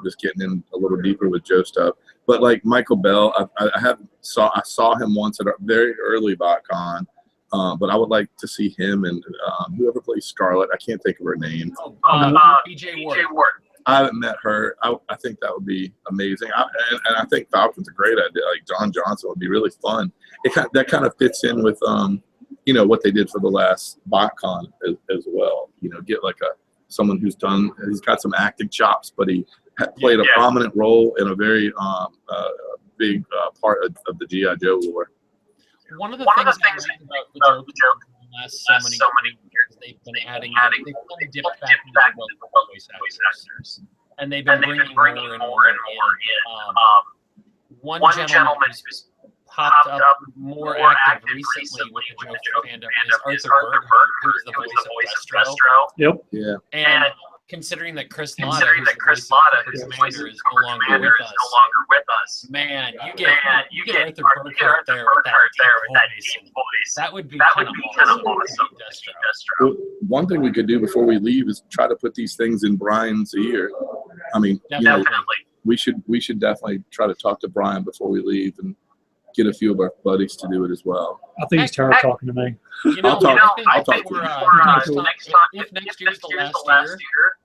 just getting in a little deeper with Joe stuff. But like Michael Bell, I saw him once at a very early BotCon, but I would like to see him and whoever plays Scarlet. I can't think of her name. BJ Ward. I haven't met her. I think that would be amazing. And I think Falcon's a great idea. Like Don Johnson would be really fun. That kind of fits in with what they did for the last BotCon as well. Get like someone who's got some acting chops, but he played a prominent role in a very big part of the G.I. Joe lore. One of the things I like about the Joe in the last so many years, they've been adding, they've kind of dipped back into the voice actors, and they've been bringing more and more in. One gentleman who's popped up more active recently with the Joe fandom is Arthur Berg, who's the voice of Destro. Yep. Yeah. And considering that Chris Latta, who's the voice of Commander, is no longer with us, man, you get Arthur Berg out there with that deep voice. That would be kind of awesome. Well, one thing we could do before we leave is try to put these things in Brian's ear. I mean, we should definitely try to talk to Brian before we leave and get a few of our buddies to do it as well. I think he's tired of talking to me. I'll talk to you. If next year's the last year,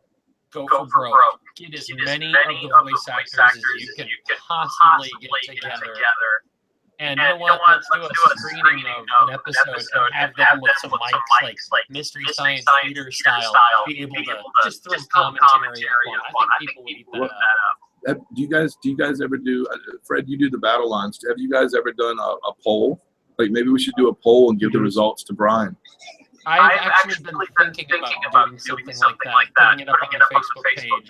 go for broke. Get as many of the voice actors as you can possibly get together. And you know what? Let's do a screening of an episode and have them with some mics, like Mystery Science Theater style, be able to just throw commentary on. I think people would eat that up. Do you guys ever do, Fred, you do the battle lines. Have you guys ever done a poll? Like maybe we should do a poll and give the results to Brian. I've actually been thinking about doing something like that, putting it up on the Facebook page, and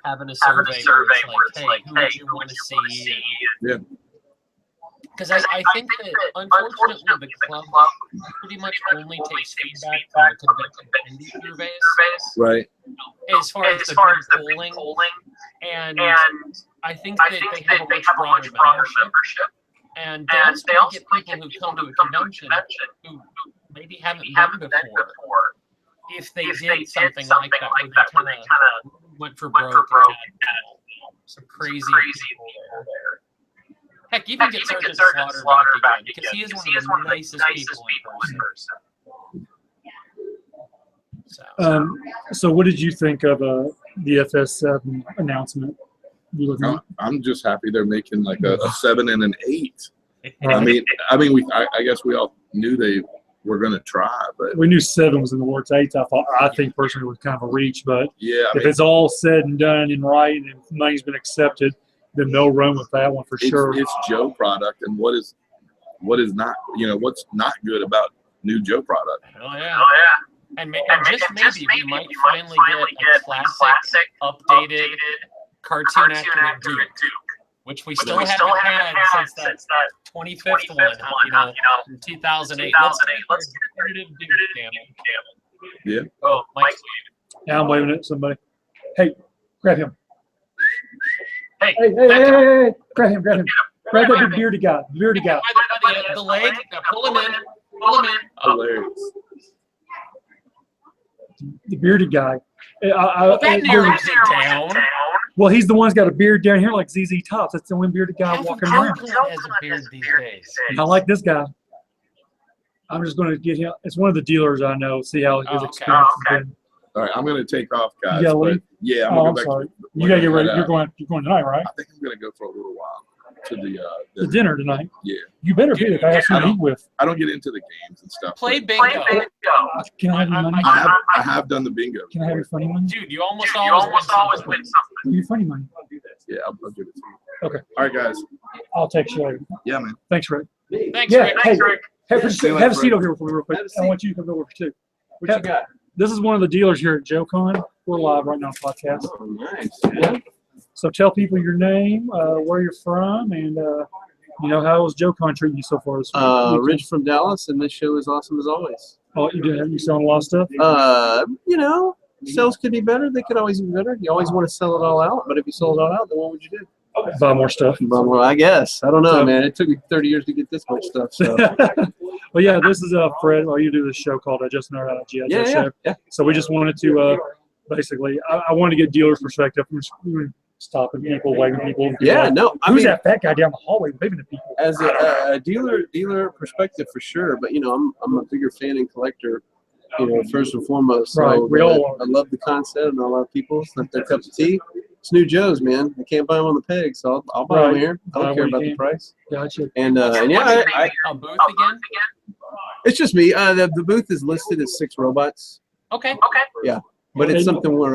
having a survey where it's like, hey, who would you want to see? Yeah. Because I think that, unfortunately, the club pretty much only takes feedback from the convention surveys. Right. As far as the big polling, and I think that they have a much broader membership. And they also get people who come to a convention who maybe haven't been before. If they did something like that, where they kind of went for broke and had some crazy people there. Heck, even get Sergeant Slaughter back again, because he is one of the nicest people in person. So what did you think of the FS7 announcement? I'm just happy they're making like a 7 and an 8. I guess we all knew they were going to try, but we knew 7 was in the works. 8, I think personally was kind of a reach, but yeah, if it's all said and done and right, and money's been accepted, then they'll run with that one for sure. It's Joe product, and what is not, what's not good about new Joe product? Oh yeah. And just maybe we might finally get a classic, updated cartoon accurate Duke, which we still haven't had since that 25th one, in 2008. Let's get a definitive Duke, damn it. Yeah. Oh, Mike's waving. Yeah, I'm waving at somebody. Hey, grab him. Hey, grab him. Grab that big bearded guy. The leg. Now pull him in. Hilarious. The bearded guy. That narrows it down. Well, he's the one who's got a beard down here like ZZ Tops. That's the one bearded guy walking around. Has a beard these days. I like this guy. I'm just going to get him. It's one of the dealers I know. See how his experience has been. All right, I'm going to take off, guys. Yeah, I'm going to go back. Sorry. You got to get ready. You're going tonight, right? I think I'm going to go for a little while to the dinner tonight. Yeah. You better be. I have something to eat with. I don't get into the games and stuff. Play bingo. Can I have your money? I have done the bingo. Can I have your funny money? Dude, you almost always win something. Your funny money. Yeah, I'll give it to you. Okay. All right, guys. I'll text you later. Yeah, man. Thanks, Rick. Thanks, Rick. Have a seat over here for me real quick. I want you to come over too. What you got? This is one of the dealers here at Joecon. We're live right now on podcast. Oh, nice. Yeah. So tell people your name, where you're from, and how was Joecon treating you so far this week? Rich from Dallas, and this show is awesome as always. Oh, you selling a lot of stuff? sales could be better. They could always be better. You always want to sell it all out, but if you sold it all out, then what would you do? Buy more stuff. Well, I guess. I don't know, man. It took me 30 years to get this much stuff. So. Well, yeah, this is Fred. Well, you do this show called Just Another G.I. Joe Show. Yeah. So we just wanted to basically, I wanted to get dealers' perspective from stopping people, waving people. Yeah, no. Who's that fat guy down the hallway waving to people? As a dealer perspective, for sure. But, I'm a bigger fan and collector, first and foremost. So right. We all are. I love the concept, and a lot of people. It's not their cup of tea. It's new Joe's, man. I can't buy them on the peg, so I'll buy them here. I don't care about the price. Gotcha. And yeah, a booth again? It's just me. The booth is listed as 6 robots. Okay. Yeah, but it's something where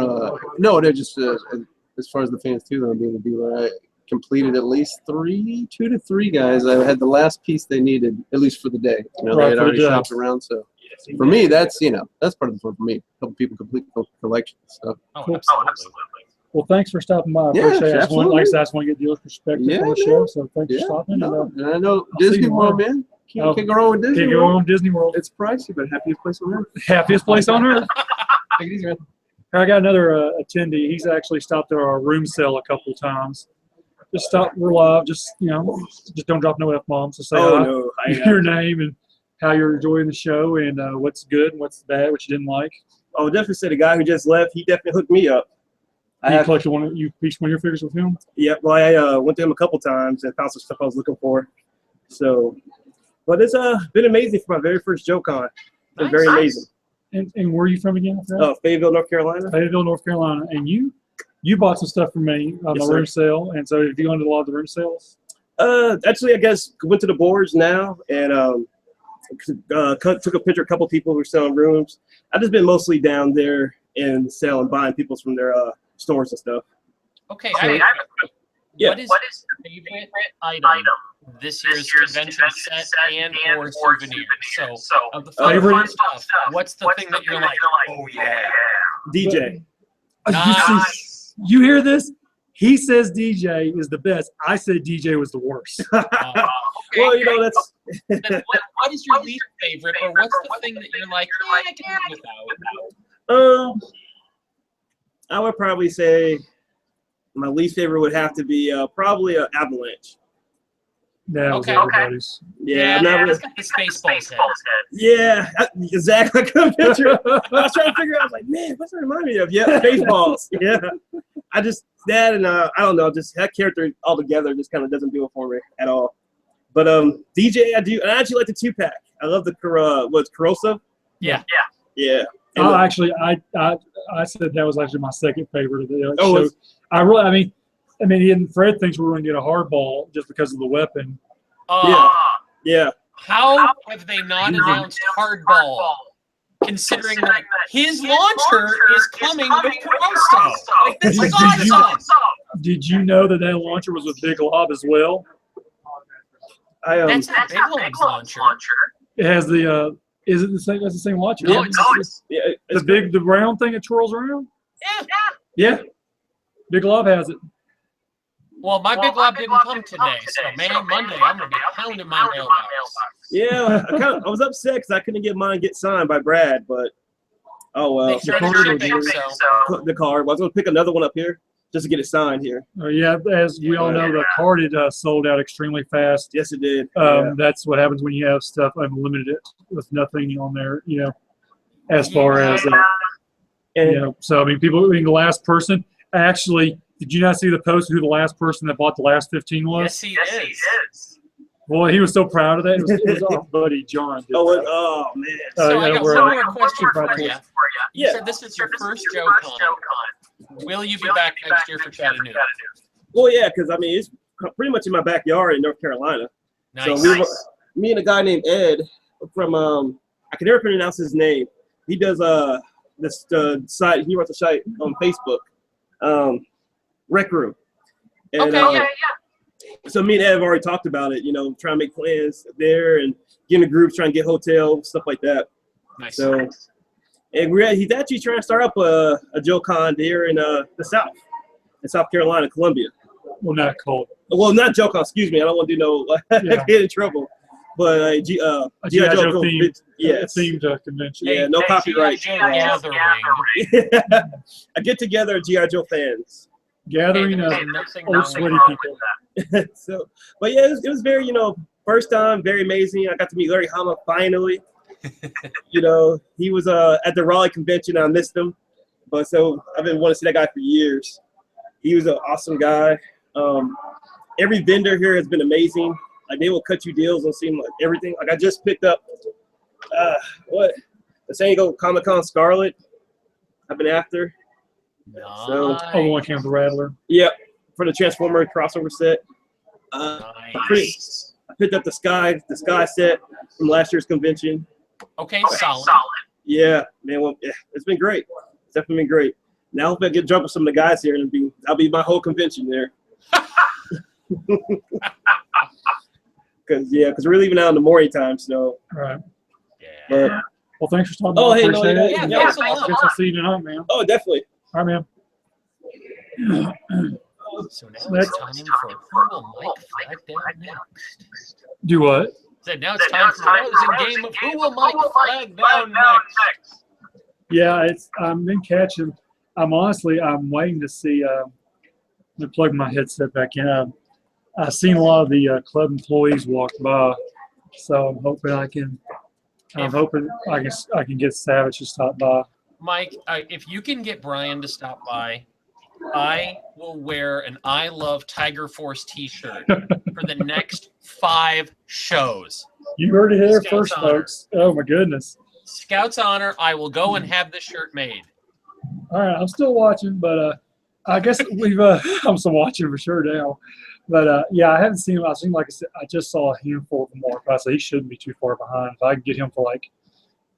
no, they're just as far as the fans too. Being a dealer, I completed at least 2 to 3 guys. I had the last piece they needed, at least for the day. They had already shopped around, so. For me, that's that's part of the fun for me. Helping people complete the collection. So. Oh, cool. absolutely. Well, thanks for stopping by. I appreciate it. Like I said, I just want to get dealers' perspective on the show. So thanks for stopping. And I know Disney World, man. Can't go wrong with Disney World. Can't go wrong with Disney World. It's pricey, but happiest place on earth. Happiest place on earth. Take it easy, man. I got another attendee. He's actually stopped at our room sale a couple of times. Just stop. We're live. Just just don't drop no F-bombs. So say your name and how you're enjoying the show and what's good and what's bad, what you didn't like. Oh, definitely say the guy who just left. He definitely hooked me up. You collected you pieced one of your figures with him? Yeah, well, I went to him a couple times and found some stuff I was looking for. So, but it's been amazing for my very first Joecon. It's been very amazing. And where are you from again? Fayetteville, North Carolina. Fayetteville, North Carolina. And you bought some stuff from me on the room sale. And so have you gone to a lot of the room sales? Actually, I guess went to the boards now and took a picture of a couple people who were selling rooms. I've just been mostly down there and buying people's from their stores and stuff. Okay, so, what is your favorite item this year's convention set and or souvenir? So of the favorite stuff, what's the thing that you're like, oh yeah? DJ. Nice. You hear this? He says DJ is the best. I said DJ was the worst. Okay, well, that's. what is your least favorite, or what's the thing that you're like, yeah, I can live without? I would probably say my least favorite would have to be probably an Avalanche. Yeah, everybody's. Yeah, it's got the Spaceballs head. Yeah, exactly. I couldn't picture it. I was trying to figure out. I was like, man, what's that remind me of? Yeah, Spaceballs. Yeah, that and I don't know, just that character altogether just kind of doesn't do it for me at all. But DJ, I do. And I actually like the 2-pack. I love the corrosive. Yeah. Oh, actually, I said that was actually my second favorite of the show. I mean, even Fred thinks we're going to get a hardball just because of the weapon. Yeah. How have they not announced hardball, considering that his launcher is coming with Corroso? Like, this is awesome. Did you know that launcher was with Big Lob as well? That's not Big Lob's launcher. It has the. Is it the same? That's the same launcher. No, it's the round thing that twirls around. Yeah. Big Lob has it. Well, my Big Lob didn't come today, so Monday I'm gonna be pounding my mailbox. Yeah, I was upset because I couldn't get signed by Brad, but oh well. They started shipping, so the card. I was gonna pick another one up here just to get it signed here. Yeah, as we all know, the card sold out extremely fast. Yes, it did. That's what happens when you have stuff unlimited with nothing on there. As far as so I mean, the last person actually. Did you not see the post who the last person that bought the last 15 was? Yes, he is. Boy, he was so proud of that. It was our buddy John. Oh man. So I got one more question for you. Yeah. You said this is your first Joecon. Will you be back next year for Chattanooga? Well, yeah, because I mean it's pretty much in my backyard in North Carolina. Nice. So me and a guy named Ed from I can never pronounce his name. He does this site. He runs a site on Facebook. Rec Room. And, so me and Ed have already talked about it, trying to make plans there and get in groups, trying to get hotels, stuff like that. Nice. So, and he's actually trying to start up a Joecon here in the South, in South Carolina, Columbia. Well, not cold. Well, not Joecon, excuse me. I don't want to do get in trouble. but a G.I. G.I. Joe Joe themed, yes. themed convention. Yeah, no copyright. G.I. Joe gathering. I get together of G.I. Joe fans. Gathering Hey, of there's nothing old wrong sweaty with people. So, but yeah, it was very, first time, very amazing. I got to meet Larry Hama finally. He was at the Raleigh convention. I missed him, but so I've been wanting to see that guy for years. He was an awesome guy. Every vendor here has been amazing. Like they will cut you deals on seem like everything. Like I just picked up the San Diego Comic-Con Scarlet. I've been after. Nice. So one came with the Rattler. Yep, for the Transformer crossover set. Nice. I picked up the Sky set from last year's convention. Okay, solid. Yeah, man. Well, yeah, it's been great. It's definitely been great. Now if I get drunk with some of the guys here, that'll be my whole convention there. Because we're leaving out in the morning time, so. Right. Yeah. But, well, thanks for stopping Oh, by. hey, Appreciate no, it. yeah, yeah, thanks a lot. Guess I'll see you tonight, man. oh, definitely. All right, man. So now it's time for who will Mike flag down next? Do what? So now it's time for a rousing game of who will Mike flag down next? Yeah, I've been catching. I'm waiting to see. Let me plug my headset back in. I've seen a lot of the club employees walk by, so I'm hoping I can get Savage to stop by. Mike, if you can get Brian to stop by, I will wear an I Love Tiger Force t-shirt for the next 5 shows. You heard it here Scout's first, honor. folks. Oh my goodness. Scout's honor, I will go and have the shirt made. All right, I'm still watching, but I guess I'm still watching for sure now. But yeah, I haven't seen him. Like I said, I just saw a handful of them walk by, so he shouldn't be too far behind. If I can get him for like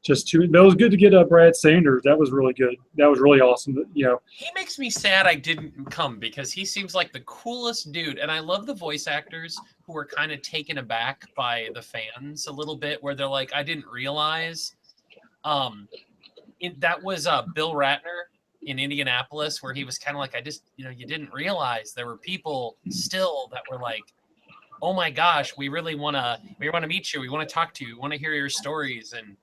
just 2, but it was good to get Brad Sanders. That was really good. That was really awesome. But, He makes me sad I didn't come because he seems like the coolest dude. And I love the voice actors who are kind of taken aback by the fans a little bit, where they're like, I didn't realize. That was Bill Ratner in Indianapolis, where he was kind of like, you didn't realize there were people still that were like, oh my gosh, we want to meet you. We want to talk to you. We want to hear your stories. And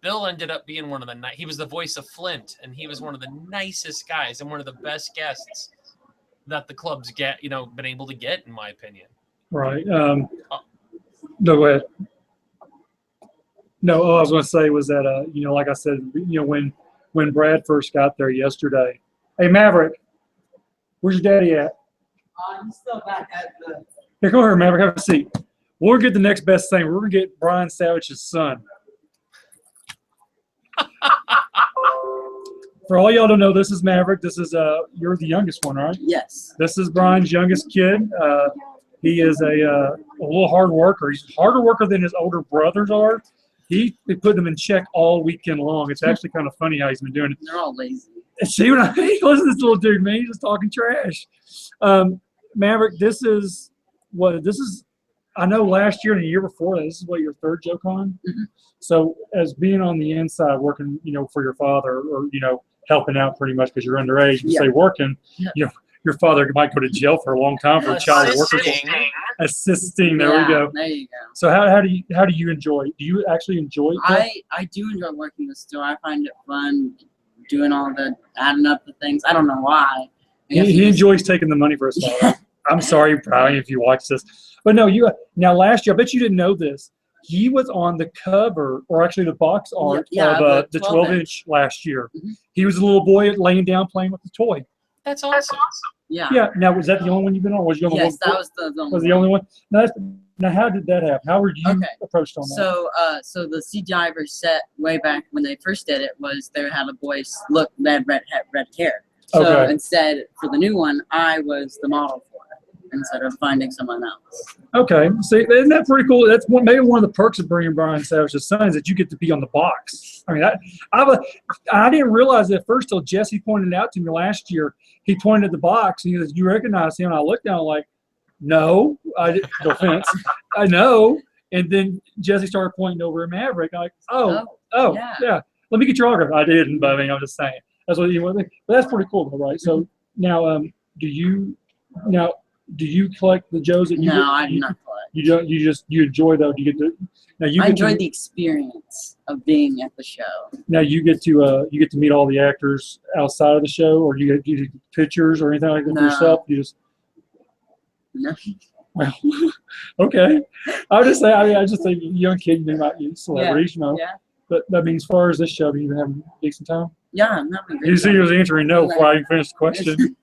Bill ended up being he was the voice of Flint, and he was one of the nicest guys and one of the best guests that the clubs been able to get, in my opinion. right. No, go ahead. No, all I was going to say was that, like I said, when Brad first got there yesterday, hey, Maverick, where's your daddy at? I'm still back at the. Here, come here, Maverick, have a seat. We'll get the next best thing. We're going to get Brian Savage's son. For all y'all don't know, this is Maverick. This is you're the youngest one, right? Yes. This is Brian's youngest kid. He is a little hard worker. He's a harder worker than his older brothers are. He put them in check all weekend long. It's actually kind of funny how he's been doing it. They're all lazy. See what I mean? Listen to this little dude, man. He's just talking trash. Maverick, this is. I know last year and the year before, this is what, your 3rd Joecon? Mm-hmm. So as being on the inside, working, for your father, or helping out pretty much because you're underage, you say working, your father might go to jail for a long time for a child working. Assisting. There we go. There you go. So how do you enjoy it? Do you actually enjoy it? I do enjoy working the store. I find it fun doing all the adding up the things. I don't know why. He enjoys taking the money for his father. I'm sorry, Brian, if you watch this. But no, now last year, I bet you didn't know this. He was on the cover, or actually the box art of the 12-inch last year. Mm-hmm. He was a little boy laying down playing with the toy. That's awesome. Yeah. Yeah. Now, was that the only one you've been on? Was you on the Yes, one? that was the only Was the only one? Now, how did that happen? How were you approached on that? So the Sea Diver set way back when they first did it was they had a boy look that had red hair. So instead, for the new one, I was the model for it instead of finding someone else. Okay. See, isn't that pretty cool? That's maybe one of the perks of bringing Brian Savage's son is that you get to be on the box. I mean, I didn't realize it at first till Jesse pointed it out to me last year. He pointed at the box and he says, "You recognize him?" And I looked down like, "No, I didn't." No offense. I know. And then Jesse started pointing over at Maverick. I'm like, oh, yeah. Let me get your autograph. I didn't, but I mean, I'm just saying. That's what you want to think. But that's pretty cool, though, right? So now, do you collect the Joes that you? No, I do not collect. You enjoy though. You get to now. I enjoyed the experience of being at the show. Now you get to meet all the actors outside of the show, or you get pictures or anything like that for yourself. You just no. Well, okay. I just think young kid, they might be celebrities, you know. Yeah. But I mean, as far as this show, you been having a decent time? Yeah, I'm having a great You see, time. he was answering no before I even finished the question.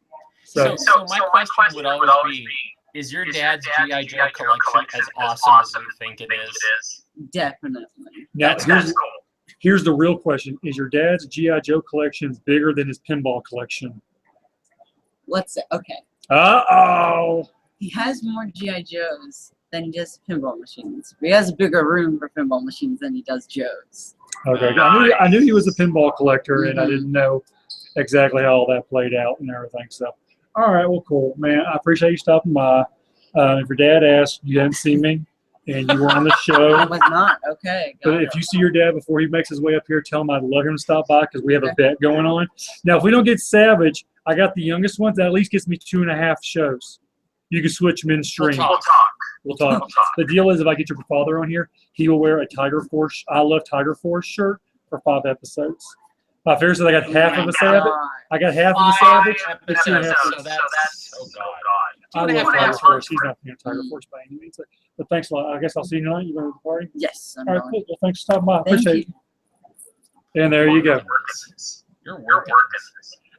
So my question would always be, is your dad's G.I. Joe collection as awesome as you think it is? Definitely. Now, here's the real question. Is your dad's G.I. Joe collection bigger than his pinball collection? Let's say, okay. Uh-oh. He has more G.I. Joes than just pinball machines. He has a bigger room for pinball machines than he does Joes. Okay. I knew he was a pinball collector, and I didn't know exactly how all that played out and everything. So, all right, well, cool, man. I appreciate you stopping by. If your dad asked, you hadn't seen me, and you were on the show. I was not. Okay. But if you see your dad before he makes his way up here, tell him I'd love him to stop by because we have a bet going on. Now, if we don't get Savage, I got the youngest ones. That at least gets me 2.5 shows. You can switch them in stream. We'll talk. The deal is, if I get your father on here, he will wear a Tiger Force. I love Tiger Force shirt for 5 episodes. I figured I got half of a Savage. I got half of a Savage. But 2.5. Oh God. I love Tiger Force. He's not being Tiger Force by any means. But thanks a lot. I guess I'll see you tonight. You going to the party? Yes. All right, cool. Well, thanks for stopping by. Appreciate it. And there you go. You're working.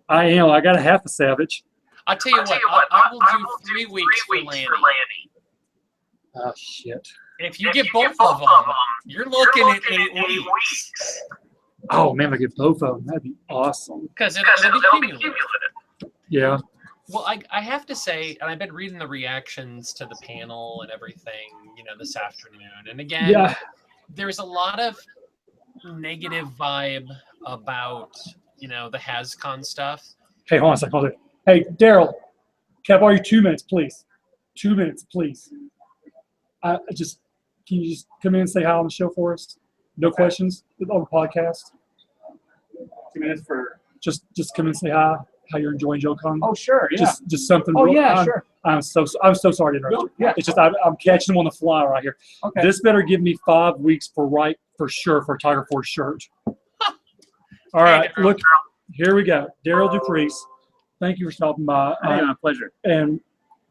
I am. I got a half a Savage. I'll tell you what. I will do 3 weeks for Lanny. Oh shit! If you get both of them, you're looking at 8 weeks. Oh man, if I get both of them, that'd be awesome. Because it'll be cumulative. Yeah. Well, I have to say, and I've been reading the reactions to the panel and everything, this afternoon. And again, there's a lot of negative vibe about, the HasCon stuff. Hey, hold on a second. Hold on. Hey, Derryl, can I borrow you 2 minutes, please? 2 minutes, please. Can you just come in and say hi on the show for us? No questions on the podcast. 2 minutes for just come in and say hi. How you're enjoying Joecon? Oh sure, yeah. Just something. Oh yeah, sure. I'm so sorry to interrupt you. Yeah. It's just I'm catching them on the fly right here. Okay. This better give me 5 weeks for sure for a Tiger Force shirt. All right, look, here we go. Derryl DePriest. Thank you for stopping by. My pleasure. And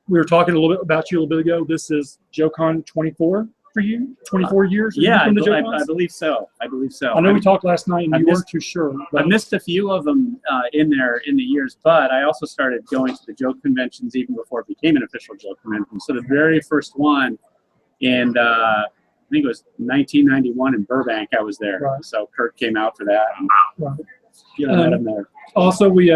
we were talking a little bit about you a little bit ago. This is Joecon 24 for you? 24 years? Yeah, I believe so. I know we talked last night and you weren't too sure. I missed a few of them in the years, but I also started going to the Joe conventions even before it became an official Joe convention. So the very first one in, I think it was 1991 in Burbank, I was there. Right. So Kurt came out for that. And, met him there. Also, we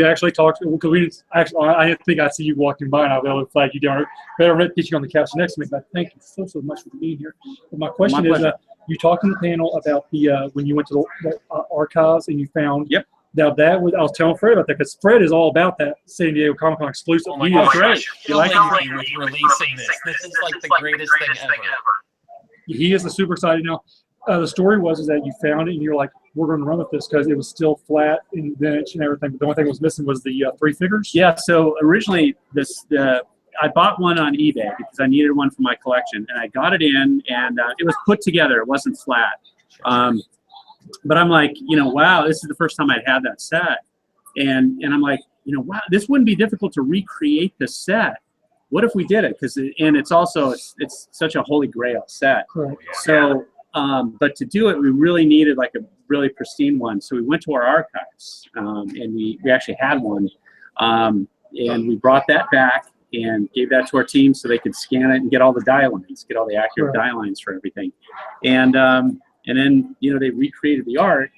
actually talked because I think I see you walking by and I'll be able to flag you down. Better get you on the couch next to me. But thank you so much for being here. But my question is, you talked on the panel about the when you went to the archives and you found. Yep. Now I was telling Fred about that because Fred is all about that San Diego Comic Con exclusive. Oh my gosh, great! You like with releasing this? This is like the greatest thing ever. He is super excited now. The story was that you found it and you're like, we're going to run with this because it was still flat in bench and everything. But the only thing that was missing was the 3 figures. Yeah. So originally, I bought one on eBay because I needed one for my collection, and I got it in, and it was put together. It wasn't flat. But I'm like, wow, this is the first time I'd had that set, and I'm like, wow, this wouldn't be difficult to recreate the set. What if we did it? And it's also it's such a holy grail set. Correct. So. But to do it, we really needed like a really pristine one. So we went to our archives, and we actually had one, and we brought that back and gave that to our team so they could scan it and get all the die lines, get all the accurate die lines for everything. And then they recreated the art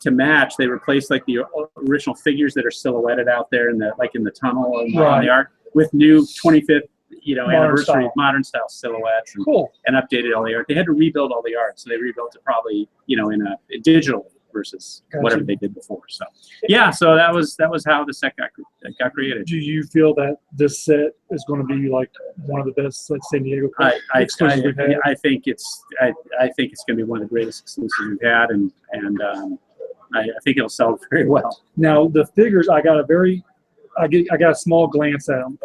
to match. They replaced like the original figures that are silhouetted out there in the tunnel and on the art with new 25th. Anniversary modern style silhouettes and updated all the art. They had to rebuild all the art, so they rebuilt it probably in a digital versus whatever they did before. So so that was how the set got created. Do you feel that this set is going to be like one of the best San Diego exclusives we've had? I think it's going to be one of the greatest exclusives we've had, and I think it'll sell very well. Now the figures, I got a small glance at them.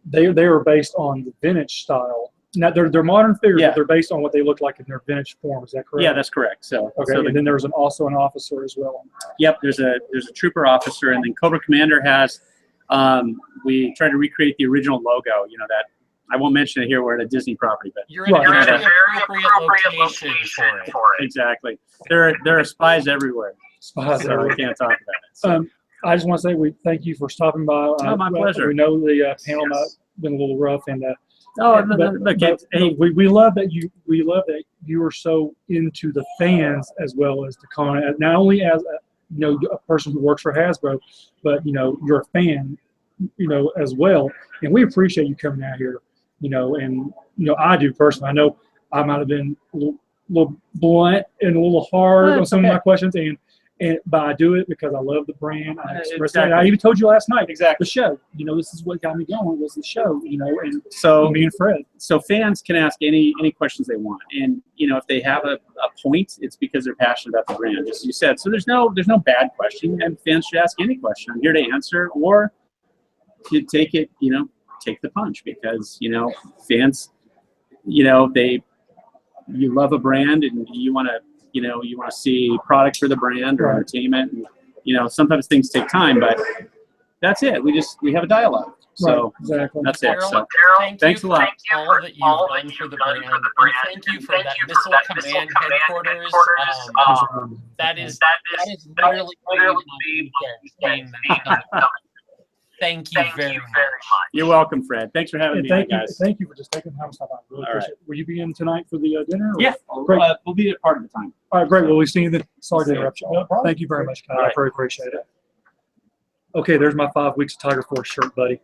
They were based on the vintage style Now they're modern figures, Yeah. but they're based on what they look like in their vintage form. Is that correct? Yeah, that's correct. So okay, and then there's also an officer as well. Yep, there's a trooper officer, and then Cobra Commander has. We tried to recreate the original logo. You know that I won't mention it here. We're at a Disney property, but you're in a very appropriate location for it. Exactly. There are spies everywhere. Spies so everywhere. I can't talk about it. So. I just want to say we thank you for stopping by. Oh, my pleasure. We know the panel might have been a little rough, and we love that you are so into the fans as well as the con. Not only as a person who works for Hasbro, but you're a fan, as well. And we appreciate you coming out here, and I do personally. I know I might have been a little blunt and a little hard on some of my questions, but I do it because I love the brand. I express it. I even told you last night. Exactly. The show. This is what got me going was the show. And so me and Fred. So fans can ask any questions they want, and if they have a point, it's because they're passionate about the brand, as you said. So there's no bad question, and fans should ask any question. I'm here to answer, or to take it, take the punch, because fans, you love a brand and you want to. You want to see product for the brand or entertainment. And, sometimes things take time, but that's it. We have a dialogue. So exactly. That's it. So thanks a lot. All that you've done for the brand. And thank you for that Missile Command headquarters. That is literally Thank you very much. You're welcome, Fred. Thanks for having me, guys. Thank you for just taking time to stop by. Really appreciate it. Will you be in tonight for the dinner? Yeah, great. We'll be at part of the time. All right, great. Well, we'll see you then. Sorry to interrupt you. No problem. Thank you very much, Kyle. I very appreciate it. Okay, there's my 5 weeks of Tiger Force shirt, buddy.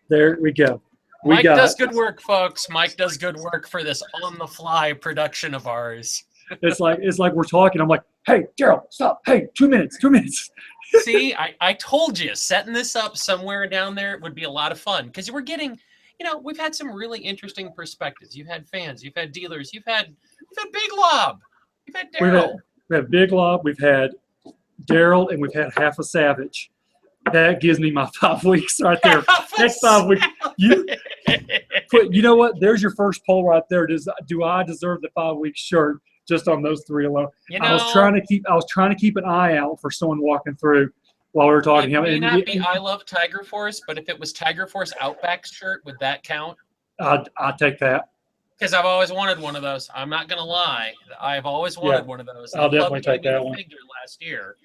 There we go. Mike does good work, folks. Mike does good work for this on-the-fly production of ours. It's like we're talking. I'm like, hey, Derryl, stop. Hey, 2 minutes. See, I told you, setting this up somewhere down there would be a lot of fun, because we're getting, we've had some really interesting perspectives. You've had fans, you've had dealers, you've had Big Lob, you've had Derryl. We have Big Lob, we've had Derryl, and we've had Half a Savage. That gives me my 5 weeks right there. Next 5 weeks, you know what? There's your first poll right there. Do I deserve the 5-week shirt? Just on those 3 alone. I was trying to keep an eye out for someone walking through while we were talking. It may not be I love Tiger Force, but if it was Tiger Force Outback shirt, would that count? I'd take that. Because I've always wanted one of those. I'm not gonna lie. I've always wanted one of those. I'll definitely take that one. Last year.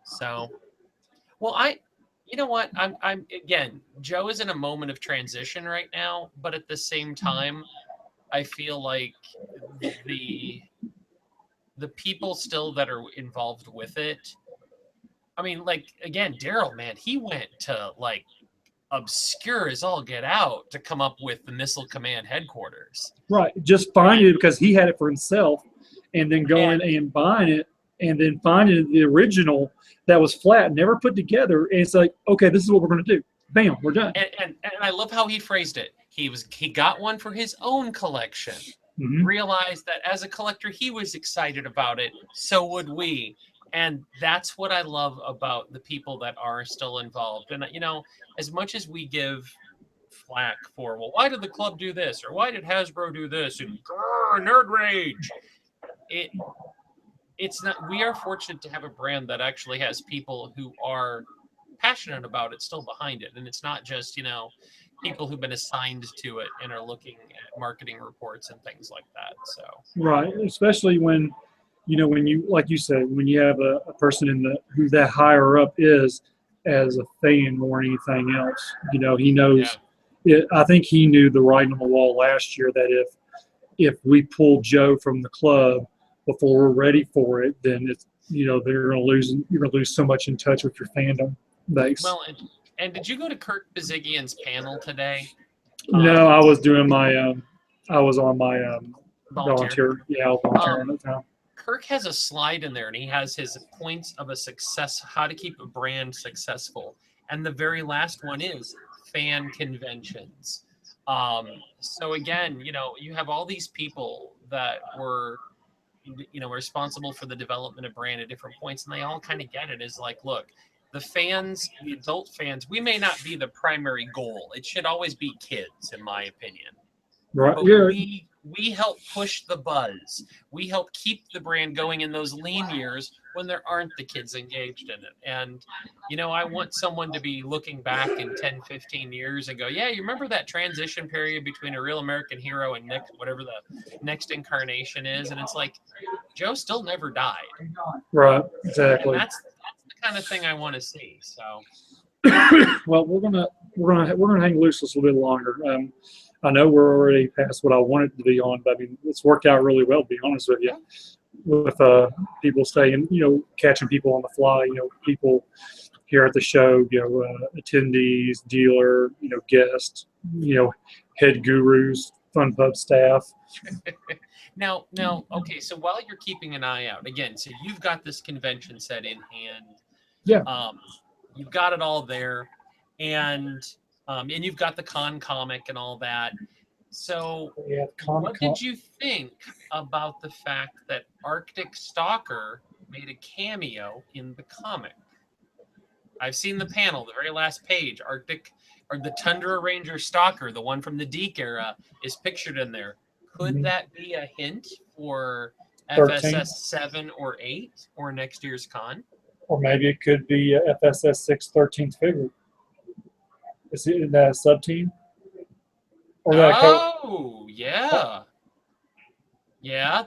So, well, you know what? I'm again. Joe is in a moment of transition right now, but at the same time, I feel like the people still that are involved with it. I mean, like, again, Derryl, man, he went to like obscure as all get out to come up with the Missile Command headquarters. Right. Just finding it because he had it for himself, and then going and buying it, and then finding the original that was flat, never put together. And it's like, okay, this is what we're going to do. Bam, we're done. And I love how he phrased it. He got one for his own collection. Mm-hmm. Realized that as a collector, he was excited about it. So would we. And that's what I love about the people that are still involved. And, as much as we give flack for, well, why did the club do this? Or why did Hasbro do this? And nerd rage. It's not, we are fortunate to have a brand that actually has people who are passionate about it still behind it. And it's not just, people who've been assigned to it and are looking at marketing reports and things like that. So right, especially when you, like you said, when you have a person who that higher up is as a fan more than anything else. He knows it. I think he knew the writing on the wall last year that if we pull Joe from the club before we're ready for it, then it's you're going to lose so much in touch with your fandom base. Well, and did you go to Kirk Bazzigian's panel today? No, I was doing my I was on my volunteer. Yeah, I was volunteering at the time. Kirk has a slide in there, and he has his points of a success, how to keep a brand successful. And the very last one is fan conventions. So again, you have all these people that were, responsible for the development of brand at different points, and they all kind of get it as like, look, the fans, the adult fans, we may not be the primary goal. It should always be kids, in my opinion. Right. But Yeah. we help push the buzz. We help keep the brand going in those lean years when there aren't the kids engaged in it. And, you know, I want someone to be looking back in 10, 15 years and go, yeah, you remember that transition period between a real American hero and whatever the next incarnation is? And it's like, Joe still never died. Right. Exactly. And that's the kind of thing I want to see. So, well, we're gonna hang loose just a little bit longer. I know we're already past what I wanted to be on, but I mean, it's worked out really well, to be honest with you, with people staying, you know, catching people on the fly, you know, people here at the show, you know, attendees, dealer, you know, guests, you know, head gurus, Fun Pub staff. Now, okay, so while you're keeping an eye out, again, so you've got this convention set in hand. Yeah. You've got it all there, and you've got the con comic and all that. So yeah, what did you think about the fact that Arctic Stalker made a cameo in the comic? I've seen the panel, the very last page. Arctic, or the Tundra Ranger Stalker, the one from the Deke era, is pictured in there. Could that be a hint for 13. FSS 7 or 8 or next year's con? Or maybe it could be FSS 6 13th figure. Is it that a sub team? Or Yeah. Yeah,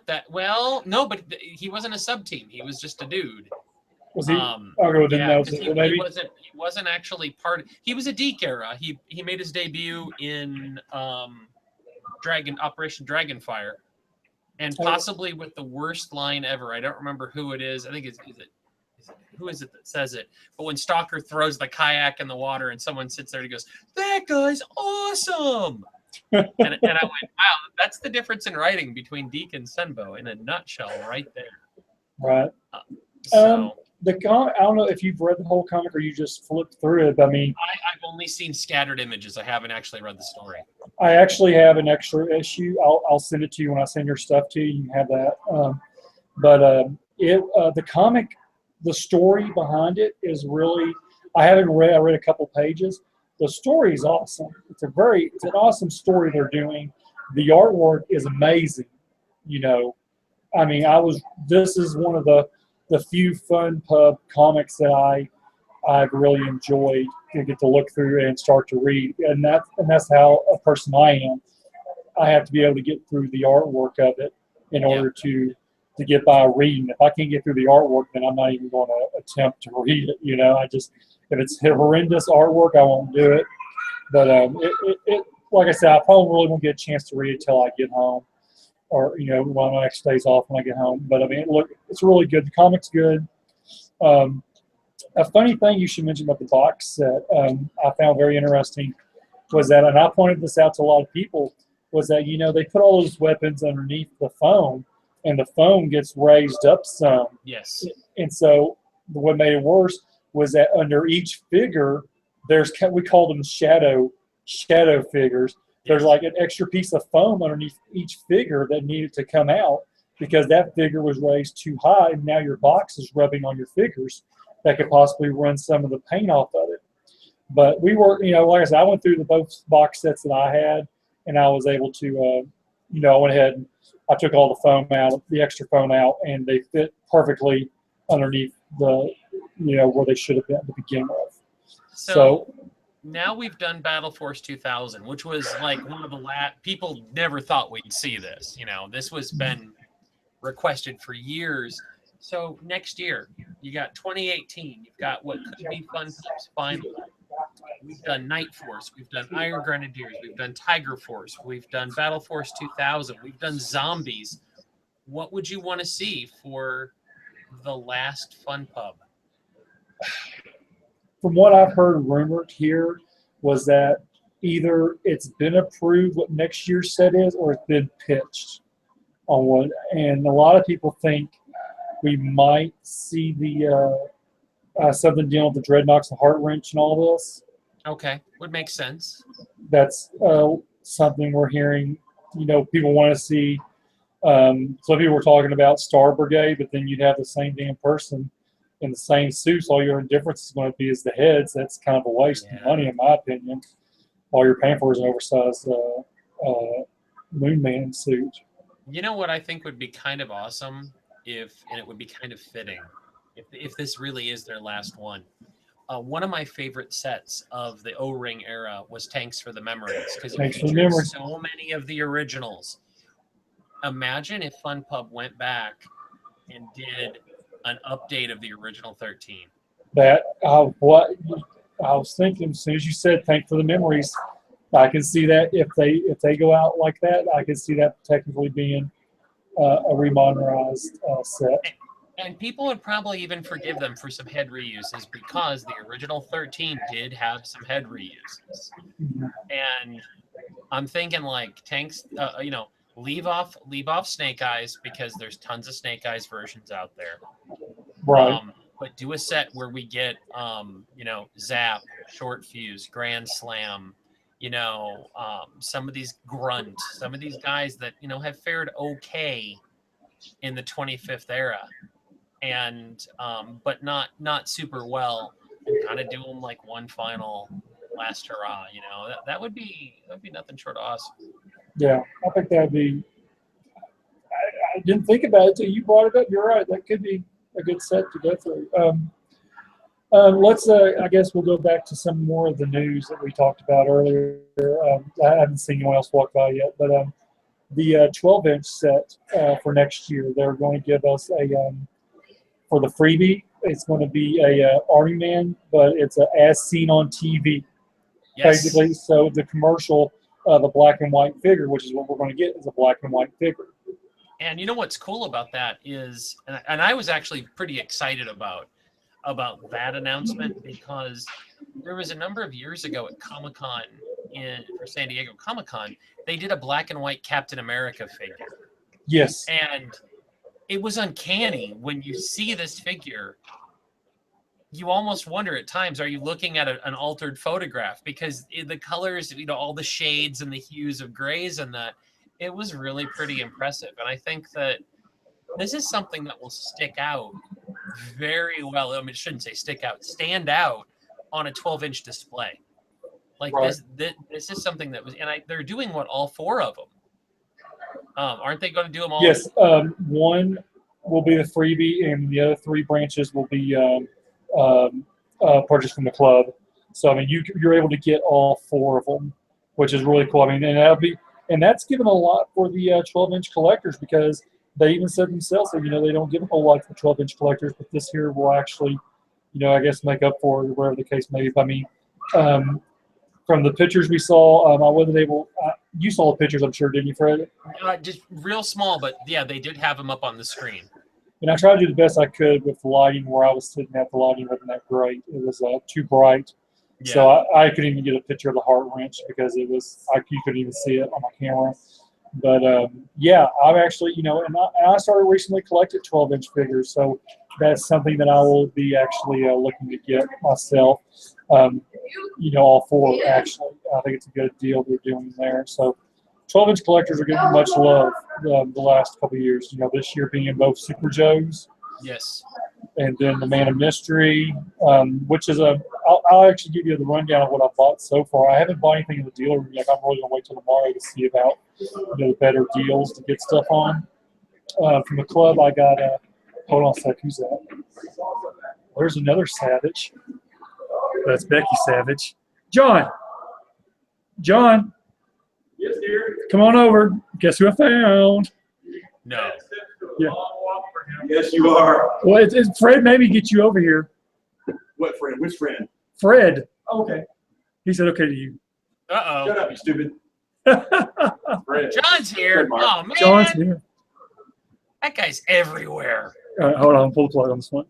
no, but he wasn't a sub team. He was just a dude. Was he? He wasn't actually part. He was a Deke era. He made his debut in Operation Dragonfire, and possibly with the worst line ever. I don't remember who it is. I think who is it that says it? But when Stalker throws the kayak in the water and someone sits there and he goes, "That guy's awesome." and I went, wow, that's the difference in writing between Deke and Senbo in a nutshell right there. Right. The comic, I don't know if you've read the whole comic or you just flipped through it, but I mean... I've only seen scattered images. I haven't actually read the story. I actually have an extra issue. I'll send it to you when I send your stuff to you. You can have that. The comic, the story behind it is really... I read a couple pages. The story is awesome. It's an awesome story they're doing. The artwork is amazing. You know, I mean, this is one of the few Fun Pub comics that I've really enjoyed to get to look through and start to read. And that's how a person I am. I have to be able to get through the artwork of it in order to get by reading. If I can't get through the artwork, then I'm not even going to attempt to read it. You know, if it's horrendous artwork, I won't do it. But like I said, I probably really won't get a chance to read it till I get home, or you know, one of my next days off when I get home. But I mean, look, it's really good. The comic's good. A funny thing you should mention about the box set, I found very interesting, was that, and I pointed this out to a lot of people, was that, you know, they put all those weapons underneath the foam, and the foam gets raised up some. Yes. And so what made it worse was that under each figure, we call them shadow figures. There's like an extra piece of foam underneath each figure that needed to come out because that figure was raised too high, and now your box is rubbing on your figures. That could possibly run some of the paint off of it. But we were, you know, like I said, I went through both box sets that I had, and I was able to, you know, I went ahead and I took all the foam out, the extra foam out, and they fit perfectly underneath the, you know, where they should have been to begin with. So now we've done Battle Force 2000, which was like one of the people never thought we'd see this. You know, this was been requested for years. So next year, you got 2018. You've got what could be Fun Pub's final. We've done Night Force. We've done Iron Grenadiers. We've done Tiger Force. We've done Battle Force 2000. We've done Zombies. What would you want to see for the last Fun Pub? From what I've heard rumored here was that either it's been approved what next year's set is, or it's been pitched on what. And a lot of people think we might see the something dealing with the Dreadnoks, the Heart Wrench, and all this. Okay, would make sense. That's something we're hearing. You know, people want to see. Some people were talking about Star Brigade, but then you'd have the same damn person in the same suits. All your difference is going to be is the heads. That's kind of a waste of money, in my opinion. All you're paying for is an oversized Moon Man suit. You know what I think would be kind of awesome and it would be kind of fitting if this really is their last one. One of my favorite sets of the O-Ring era was Tanks for the Memories, because it featured so many of the originals. Imagine if Fun Pub went back and did an update of the original 13. That what I was thinking as soon as you said Tank for the Memories, I can see that if they go out like that, I can see that technically being a remodernized set. And people would probably even forgive them for some head reuses, because the original 13 did have some head reuses. Mm-hmm. And I'm thinking like Tanks, leave off Snake Eyes, because there's tons of Snake Eyes versions out there. Right. But do a set where we get, Zap, Short Fuse, Grand Slam, some of these Grunt, some of these guys that, have fared okay in the 25th era, and but not super well, and kind of do them like one final last hurrah. That would be nothing short of awesome. Yeah, I think that'd be. I didn't think about it until you brought it up. You're right. That could be a good set to go through. Let's. I guess we'll go back to some more of the news that we talked about earlier. I haven't seen anyone else walk by yet, but the 12-inch set for next year, they're going to give us a for the freebie. It's going to be a Army Man, but it's a as seen on TV, basically. So the commercial, the black and white figure, which is what we're going to get, is a black and white figure. And you know what's cool about that is, and I was actually pretty excited about that announcement, because there was a number of years ago at Comic-Con for San Diego Comic-Con, they did a black and white Captain America figure. Yes. And it was uncanny when you see this figure. You almost wonder at times, are you looking at an altered photograph? Because the colors, all the shades and the hues of grays and that, it was really pretty impressive. And I think that this is something that will stick out very well. I mean, it shouldn't say stick out, stand out on a 12-inch display. Like right. This is something that was, and they're doing all four of them. Aren't they going to do them all? Yes. One will be the freebie, and the other three branches will be purchased from the club. So I mean, you're able to get all four of them, which is really cool. I mean, and that's given a lot for the 12-inch collectors, because they even said themselves that they don't give a whole lot for 12-inch collectors, but this here will actually, I guess make up for it, whatever the case may be. I mean, from the pictures we saw, I wasn't able. You saw the pictures, I'm sure, didn't you, Fred? Just real small, but yeah, they did have them up on the screen. And I tried to do the best I could with the lighting. Where I was sitting at, the lighting wasn't that great. It was too bright. Yeah. So I couldn't even get a picture of the heart wrench, because it was you couldn't even see it on my camera. But yeah, I've actually, and I started recently collecting 12-inch figures, so that's something that I will be actually looking to get myself. All four actually. I think it's a good deal they're doing there. So 12-inch collectors are getting much love the last couple of years. This year being both Super Joes. Yes. And then the Man of Mystery, which is I'll actually give you the rundown of what I've bought so far. I haven't bought anything in the dealer room yet. I'm really going to wait till tomorrow to see about the better deals to get stuff on. From the club, I got hold on a sec. Who's that? There's another Savage. That's Becky Savage. John. Yes, dear. Come on over. Guess who I found? No. Yeah. Yes, you are. Well, it's Fred made me get you over here. What friend? Which friend? Fred. Oh, okay. He said okay to you. Uh-oh. Shut up, you stupid. Fred. John's here. Oh, man. John's here. That guy's everywhere. Hold on. Pull the plug on this one.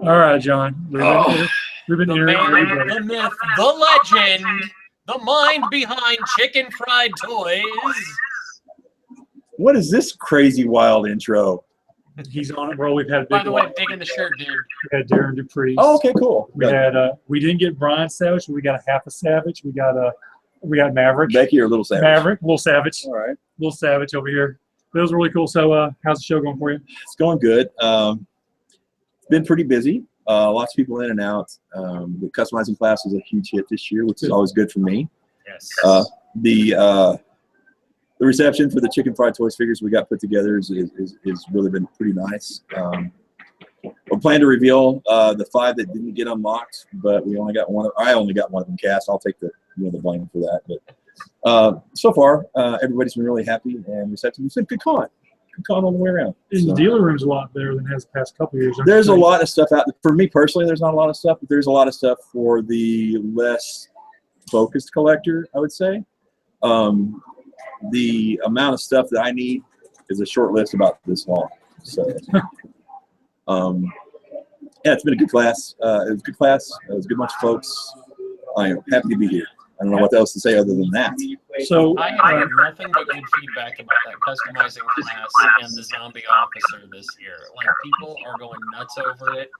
All right, John. We've been the here. Man, the myth, the legend, the mind behind Chicken Fried Toys. What is this crazy wild intro? He's on it, bro. We've had. By the way, digging the shirt, dude. We had Derryl DePriest. Oh, okay, cool. We had. We didn't get Brian Savage, but we got a half a Savage. We got Maverick. Becky or Little Savage? Maverick, Little Savage. All right. Little Savage over here. That was really cool. So, how's the show going for you? It's going good. It's been pretty busy. Lots of people in and out. The customizing class was a huge hit this year, which is always good for me. Yes. The the reception for the chicken fried Toyz figures we got put together is really been pretty nice. We're planning to reveal the 5 that didn't get unlocked, but we only got one. I only got one of them cast. I'll take the blame for that. But so far, everybody's been really happy and receptive. It's been good con. Good con all the way around. And the dealer room's a lot better than it has the past couple of years. There's a lot of stuff out there. For me personally, there's not a lot of stuff, but there's a lot of stuff for the less focused collector, I would say. The amount of stuff that I need is a short list about this long. So, yeah, it's been a good class. It was a good class. It was a good bunch of folks. I am happy to be here. I don't know what else to say other than that. So I have nothing but good feedback about that customizing class and the zombie officer this year. Like, people are going nuts over it.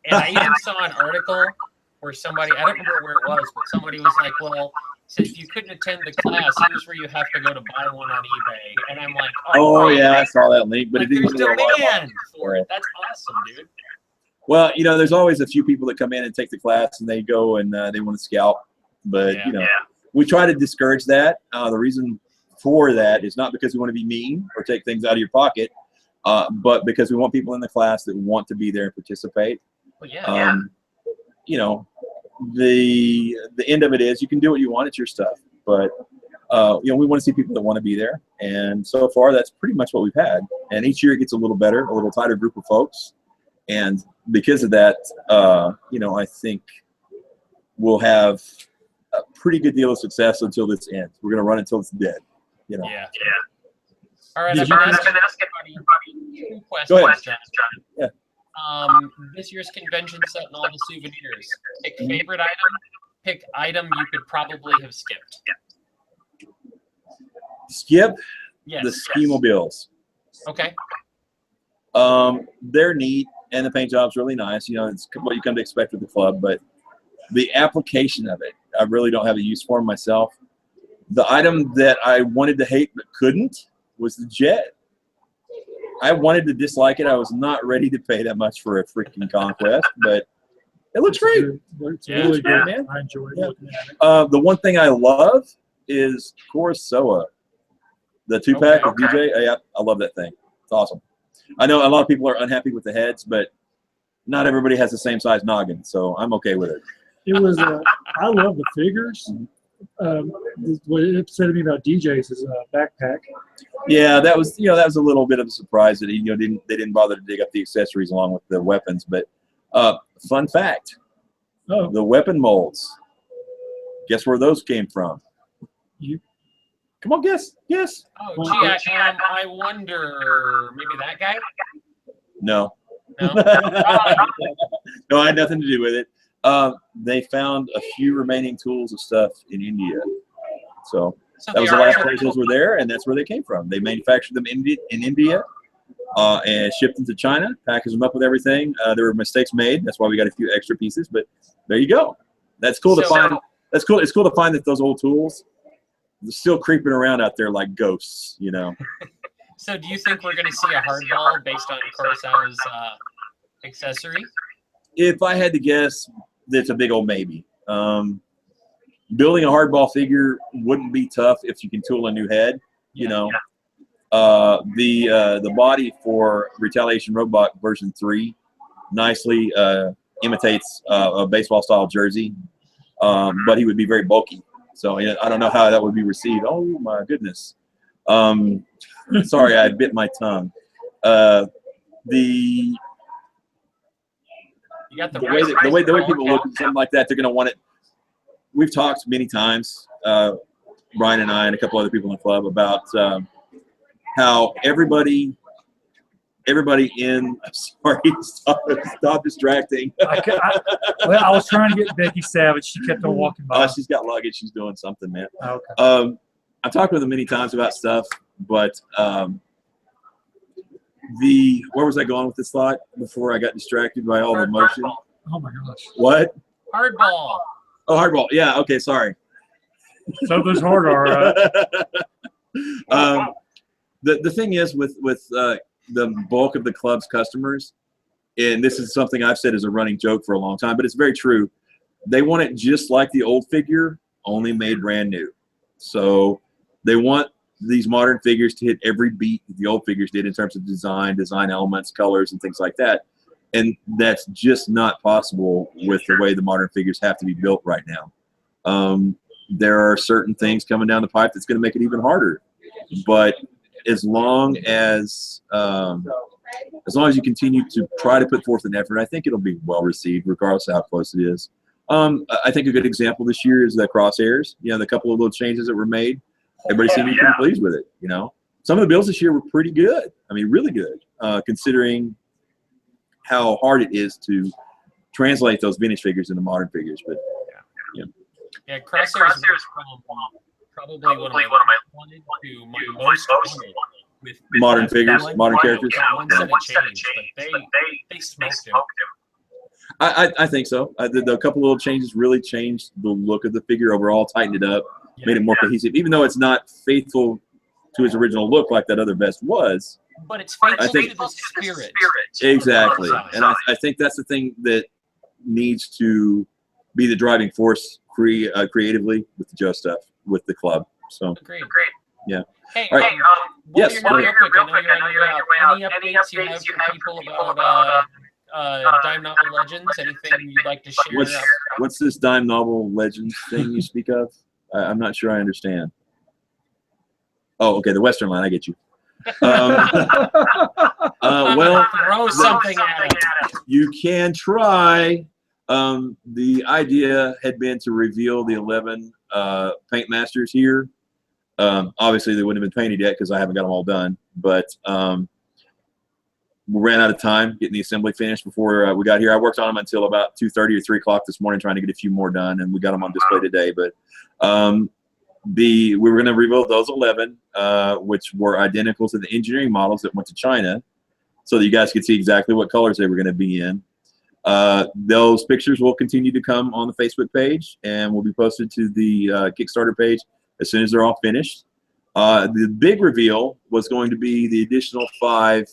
And I even saw an article where somebody, I don't remember where it was, but somebody was like, well, so if you couldn't attend the class, here's where you have to go to buy one on eBay. And I'm like, oh yeah, I saw that link, but like, it didn't there's get a lot of demand money. for it. That's awesome, dude. Well, you know, there's always a few people that come in and take the class and they go and they want to scalp, but you know, we try to discourage that. The reason for that is not because we want to be mean or take things out of your pocket, but because we want people in the class that want to be there and participate. Well, yeah. You know, the end of it is you can do what you want. It's your stuff, but you know, we want to see people that want to be there, and so far that's pretty much what we've had. And each year it gets a little better, a little tighter group of folks, and because of that, you know, I think we'll have a pretty good deal of success until this ends. We're going to run until it's dead. You know. Yeah. All right. I've been asking everybody 2 questions, John. Yeah. This year's convention set and all the souvenirs. Pick favorite item. Pick item you could probably have skipped. Skip Yes. the ski-mobiles. Okay. They're neat, and the paint job's really nice. You know, it's what you come to expect with the club, but the application of it, I really don't have a use for myself. The item that I wanted to hate but couldn't was the jet. I wanted to dislike it. I was not ready to pay that much for a freaking Conquest, but it looks great. It's really good, man. I enjoy looking at it. The one thing I love is Corsoa, the 2-pack of DJ. Yeah, I love that thing. It's awesome. I know a lot of people are unhappy with the heads, but not everybody has the same size noggin, so I'm okay with it. It was. I love the figures. What it upset me about DJ's is a backpack. Yeah, that was that was a little bit of a surprise that they didn't bother to dig up the accessories along with the weapons. But fun fact, the weapon molds. Guess where those came from? You. Come on, guess. Oh, gee, I wonder, maybe that guy? No. No? No, I had nothing to do with it. They found a few remaining tools of stuff in India. So that was the last place those were there, and that's where they came from. They manufactured them in India and shipped them to China, packaged them up with everything. There were mistakes made. That's why we got a few extra pieces, but there you go. That's cool to find. That's cool. It's cool to find that those old tools are still creeping around out there like ghosts, you know. So do you think we're going to see a hardball based on Corsoa's accessory? If I had to guess, it's a big old maybe. Building a hardball figure wouldn't be tough if you can tool a new head. You know, the body for Retaliation Robot version 3 nicely imitates a baseball style jersey, but he would be very bulky. So I don't know how that would be received. Oh my goodness. Sorry, I bit my tongue. The way people look at something like that, they're going to want it. We've talked many times, Brian and I and a couple other people in the club, about how everybody in. I'm sorry, stop distracting. Well, I was trying to get Becky Savage. She kept on walking by. She's got luggage. She's doing something, man. Okay. I've talked with them many times about stuff, but where was I going with this thought before I got distracted by all the motion? Oh my gosh. What? Hardball. Oh, hardball. Yeah. Okay. Sorry. Something's hard, all right. The thing is with the bulk of the club's customers, and this is something I've said as a running joke for a long time, but it's very true. They want it just like the old figure, only made brand new. So they want these modern figures to hit every beat that the old figures did in terms of design elements, colors, and things like that. And that's just not possible with the way the modern figures have to be built right now. There are certain things coming down the pipe that's going to make it even harder. But as long as you continue to try to put forth an effort, I think it'll be well received, regardless of how close it is. I think a good example this year is the crosshairs. You know, the couple of little changes that were made. Everybody seemed to be pretty pleased with it. You know, some of the builds this year were pretty good. I mean, really good, considering how hard it is to translate those vintage figures into modern figures. But yeah, crosshairs probably one of my wanted to my most wanted with modern figures, modern characters. Ones that have changed, but they smoked him. I think so. The couple little changes really changed the look of the figure overall, tightened it up, made it more cohesive. Even though it's not faithful to his original look like that other vest was. But it's faithful to the spirit. Exactly. And I think that's the thing that needs to be the driving force creatively with the Joe stuff, with the club. So, Agreed. Yeah. Hey, all right. Yes. Real quick, I know you're on your way out. Any updates you have for people about Dime Novel Legends? Anything you'd like to share? What's this Dime Novel Legends thing you speak of? I'm not sure I understand. Oh, okay, the Western line. I get you. Well, throw something at it. You can try. The idea had been to reveal the 11 paint masters here. Obviously, they wouldn't have been painted yet because I haven't got them all done. But we ran out of time getting the assembly finished before we got here. I worked on them until about 2:30 or 3 o'clock this morning trying to get a few more done, and we got them on display today. But we were going to reveal those 11, which were identical to the engineering models that went to China, so that you guys could see exactly what colors they were going to be in. Those pictures will continue to come on the Facebook page and will be posted to the Kickstarter page as soon as they're all finished. The big reveal was going to be the additional 5.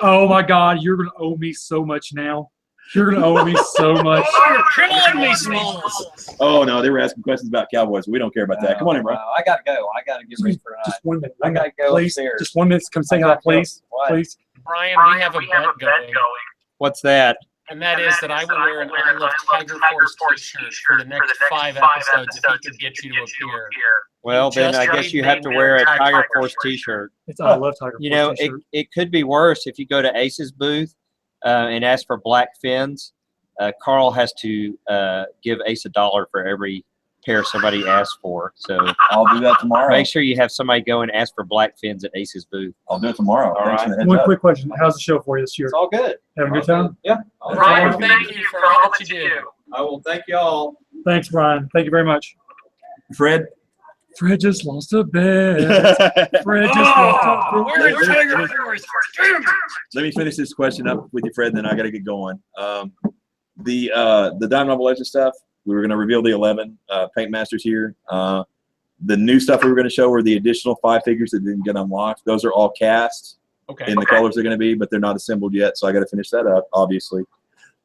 Oh my God, you're going to owe me so much now. You're going to owe me so much. You're killing me, Smalls. Oh, no, they were asking questions about Cowboys. We don't care about that. Come on in, bro. I got to go. I got to get ready for a Just 1 minute. I got to go please. upstairs. Just 1 minute. Come say hi, please. Please. Brian, we have a bet going. What's that? And that is that I will wear an I Love Tiger Force t-shirt for the next 5 episodes if he can get you to appear. Well, then I guess you have to wear a Tiger Force t-shirt. It's I Love Tiger Force. You know, it could be worse if you go to Ace's booth and ask for black fins. Carl has to give Ace $1 for every pair somebody asks for. So I'll do that tomorrow. Make sure you have somebody go and ask for black fins at Ace's booth. I'll do it tomorrow. All right. One quick question. How's the show for you this year? It's all good. Having a good time? Yeah. Brian, thank you for all that you do. I will thank you all. Thanks, Brian. Thank you very much. Fred? Fred just lost a bet. Fred just lost a bet. We're in Tiger Force. Let me finish this question up with you, Fred, then I got to get going. The Dime Novel Legends stuff, we were going to reveal the 11 paint masters here. The new stuff we were going to show were the additional 5 figures that didn't get unlocked. Those are all cast in the colors they're going to be, but they're not assembled yet, so I got to finish that up, obviously.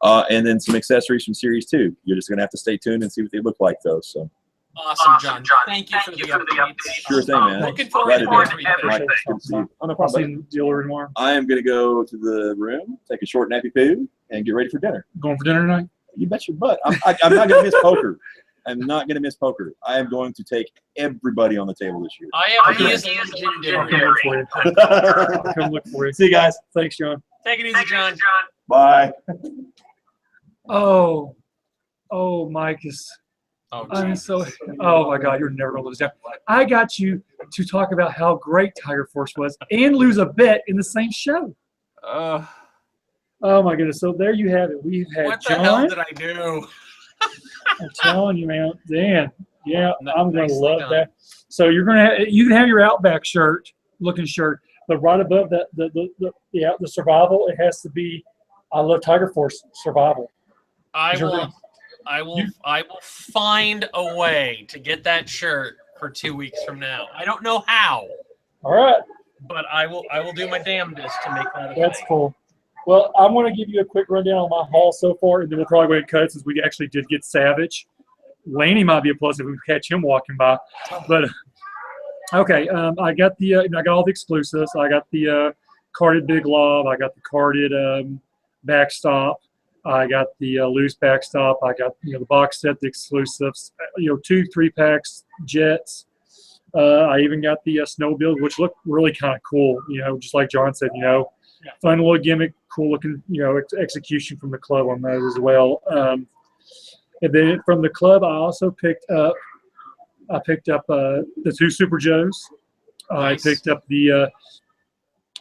And then some accessories from Series 2. You're just going to have to stay tuned and see what they look like, though. So. Awesome, John. Thank you for the updates. Sure thing, man. Looking forward to everything. Mike, good to see you. I'll see dealer anymore. I am going to go to the room, take a short nappy poo, and get ready for dinner. Going for dinner tonight? You bet your butt. I'm not going to miss poker. I'm not going to miss poker. I am going to take everybody on the table this year. I have his legendary. I'll come look for you. See you guys. Thanks, John. Take it easy, John. Bye. Oh, Mike is. Oh, I'm so. Oh my God, you're never gonna lose down. I got you to talk about how great Tiger Force was and lose a bet in the same show. Oh my goodness! So there you have it. We've had what the John. hell did I do? I'm telling you, man. Dan, yeah, I'm gonna love that. So you can have your Outback looking shirt, but right above that, the survival, it has to be I Love Tiger Force survival. I will find a way to get that shirt for 2 weeks from now. I don't know how. All right. But I will do my damnedest to make that a That's thing. cool. Well, I'm going to give you a quick rundown on my haul so far, and then we'll probably go ahead and cut it since we actually did get Savage. Laney might be a plus if we catch him walking by. But Okay, I got the I got all the exclusives. I got the carded Big Love. I got the carded backstop. I got the loose backstop. I got the box set, the exclusives. 2 3-packs, Jets. I even got the snowmobile, which looked really kind of cool. Just like John said, fun little gimmick, cool looking, execution from the club on those as well. And then from the club, I also picked up. I picked up the 2 Super Joes. Nice. I picked up the.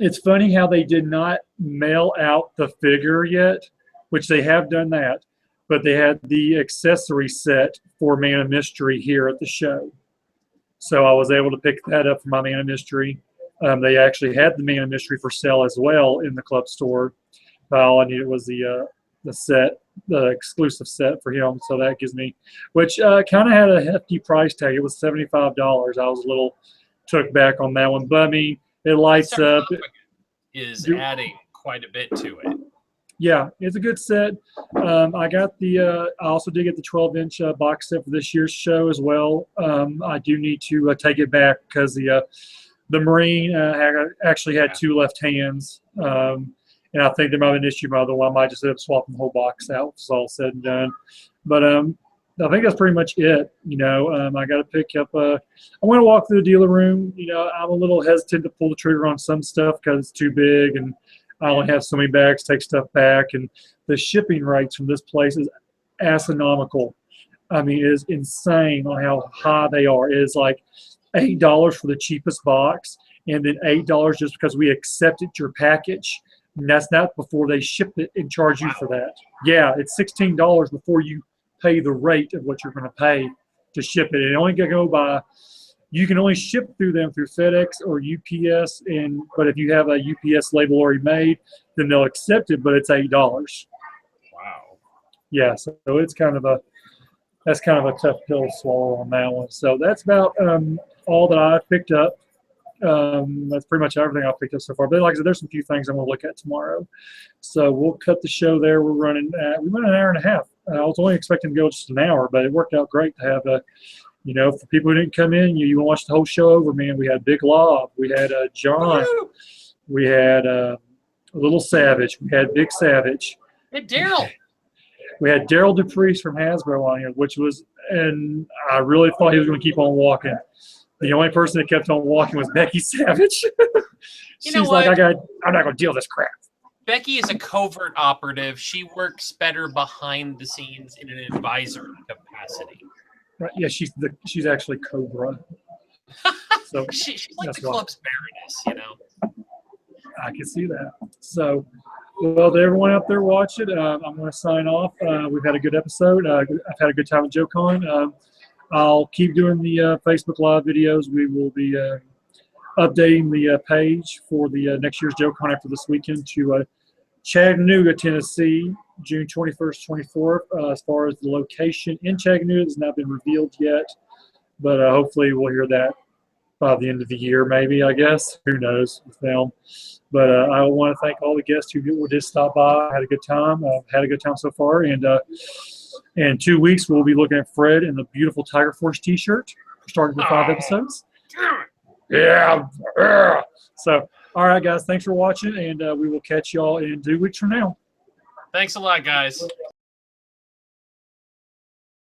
It's funny how they did not mail out the figure yet, which they have done that, but they had the accessory set for Man of Mystery here at the show. So I was able to pick that up for my Man of Mystery. They actually had the Man of Mystery for sale as well in the club store. All I needed was the set, the exclusive set for him. So that gives me, which kind of had a hefty price tag. It was $75. I was a little took back on that one, but I mean, it lights up. Is adding quite a bit to it. Yeah, it's a good set. I got I also did get the 12-inch box set for this year's show as well. I do need to take it back because the Marine actually had 2 left hands. And I think there might be an issue with the other one. I might just end up swapping the whole box out if it's all said and done. But I think that's pretty much it. I got to pick up. I want to walk through the dealer room. I'm a little hesitant to pull the trigger on some stuff because it's too big, and I only have so many bags to take stuff back. And the shipping rates from this place is astronomical. I mean, it is insane on how high they are. It is like $8 for the cheapest box, and then $8 just because we accepted your package. And that's not before they ship it and charge you for that. Yeah, it's $16 before you pay the rate of what you're going to pay to ship it. And it only can go by, you can only ship through them through FedEx or UPS. But if you have a UPS label already made, then they'll accept it, but it's $8. Wow. Yeah, so it's that's kind of a tough pill to swallow on that one. So that's about all that I picked up. That's pretty much everything I've picked up so far. But like I said, there's some few things I'm going to look at tomorrow. So we'll cut the show there. We went an hour and a half. I was only expecting to go just an hour, but it worked out great to have for people who didn't come in, you want to watch the whole show over, man. We had Big Lob. We had John. We had Little Savage. We had Big Savage. Hey, Derryl. We had Derryl DePriest from Hasbro on here, and I really thought he was going to keep on walking. The only person that kept on walking was Becky Savage. She's like, I'm not going to deal with this crap. Becky is a covert operative. She works better behind the scenes in an advisor capacity. Right? Yeah, she's actually Cobra. So she's like the club's baroness, I can see that. So, well, to everyone out there watching, I'm going to sign off. We've had a good episode. I've had a good time at Joecon. I'll keep doing the Facebook Live videos. We will be updating the page for the next year's Joecon after this weekend to Chattanooga, Tennessee, June 21st, 24th. As far as the location in Chattanooga, has not been revealed yet, but hopefully we'll hear that by the end of the year, maybe, I guess. Who knows with them. But I want to thank all the guests who did stop by. I had a good time. Had a good time so far. And in 2 weeks, we'll be looking at Fred in the beautiful Tiger Force t-shirt. Starting with 5 episodes. Yeah. So, all right, guys. Thanks for watching, and we will catch y'all in 2 weeks from now. Thanks a lot, guys.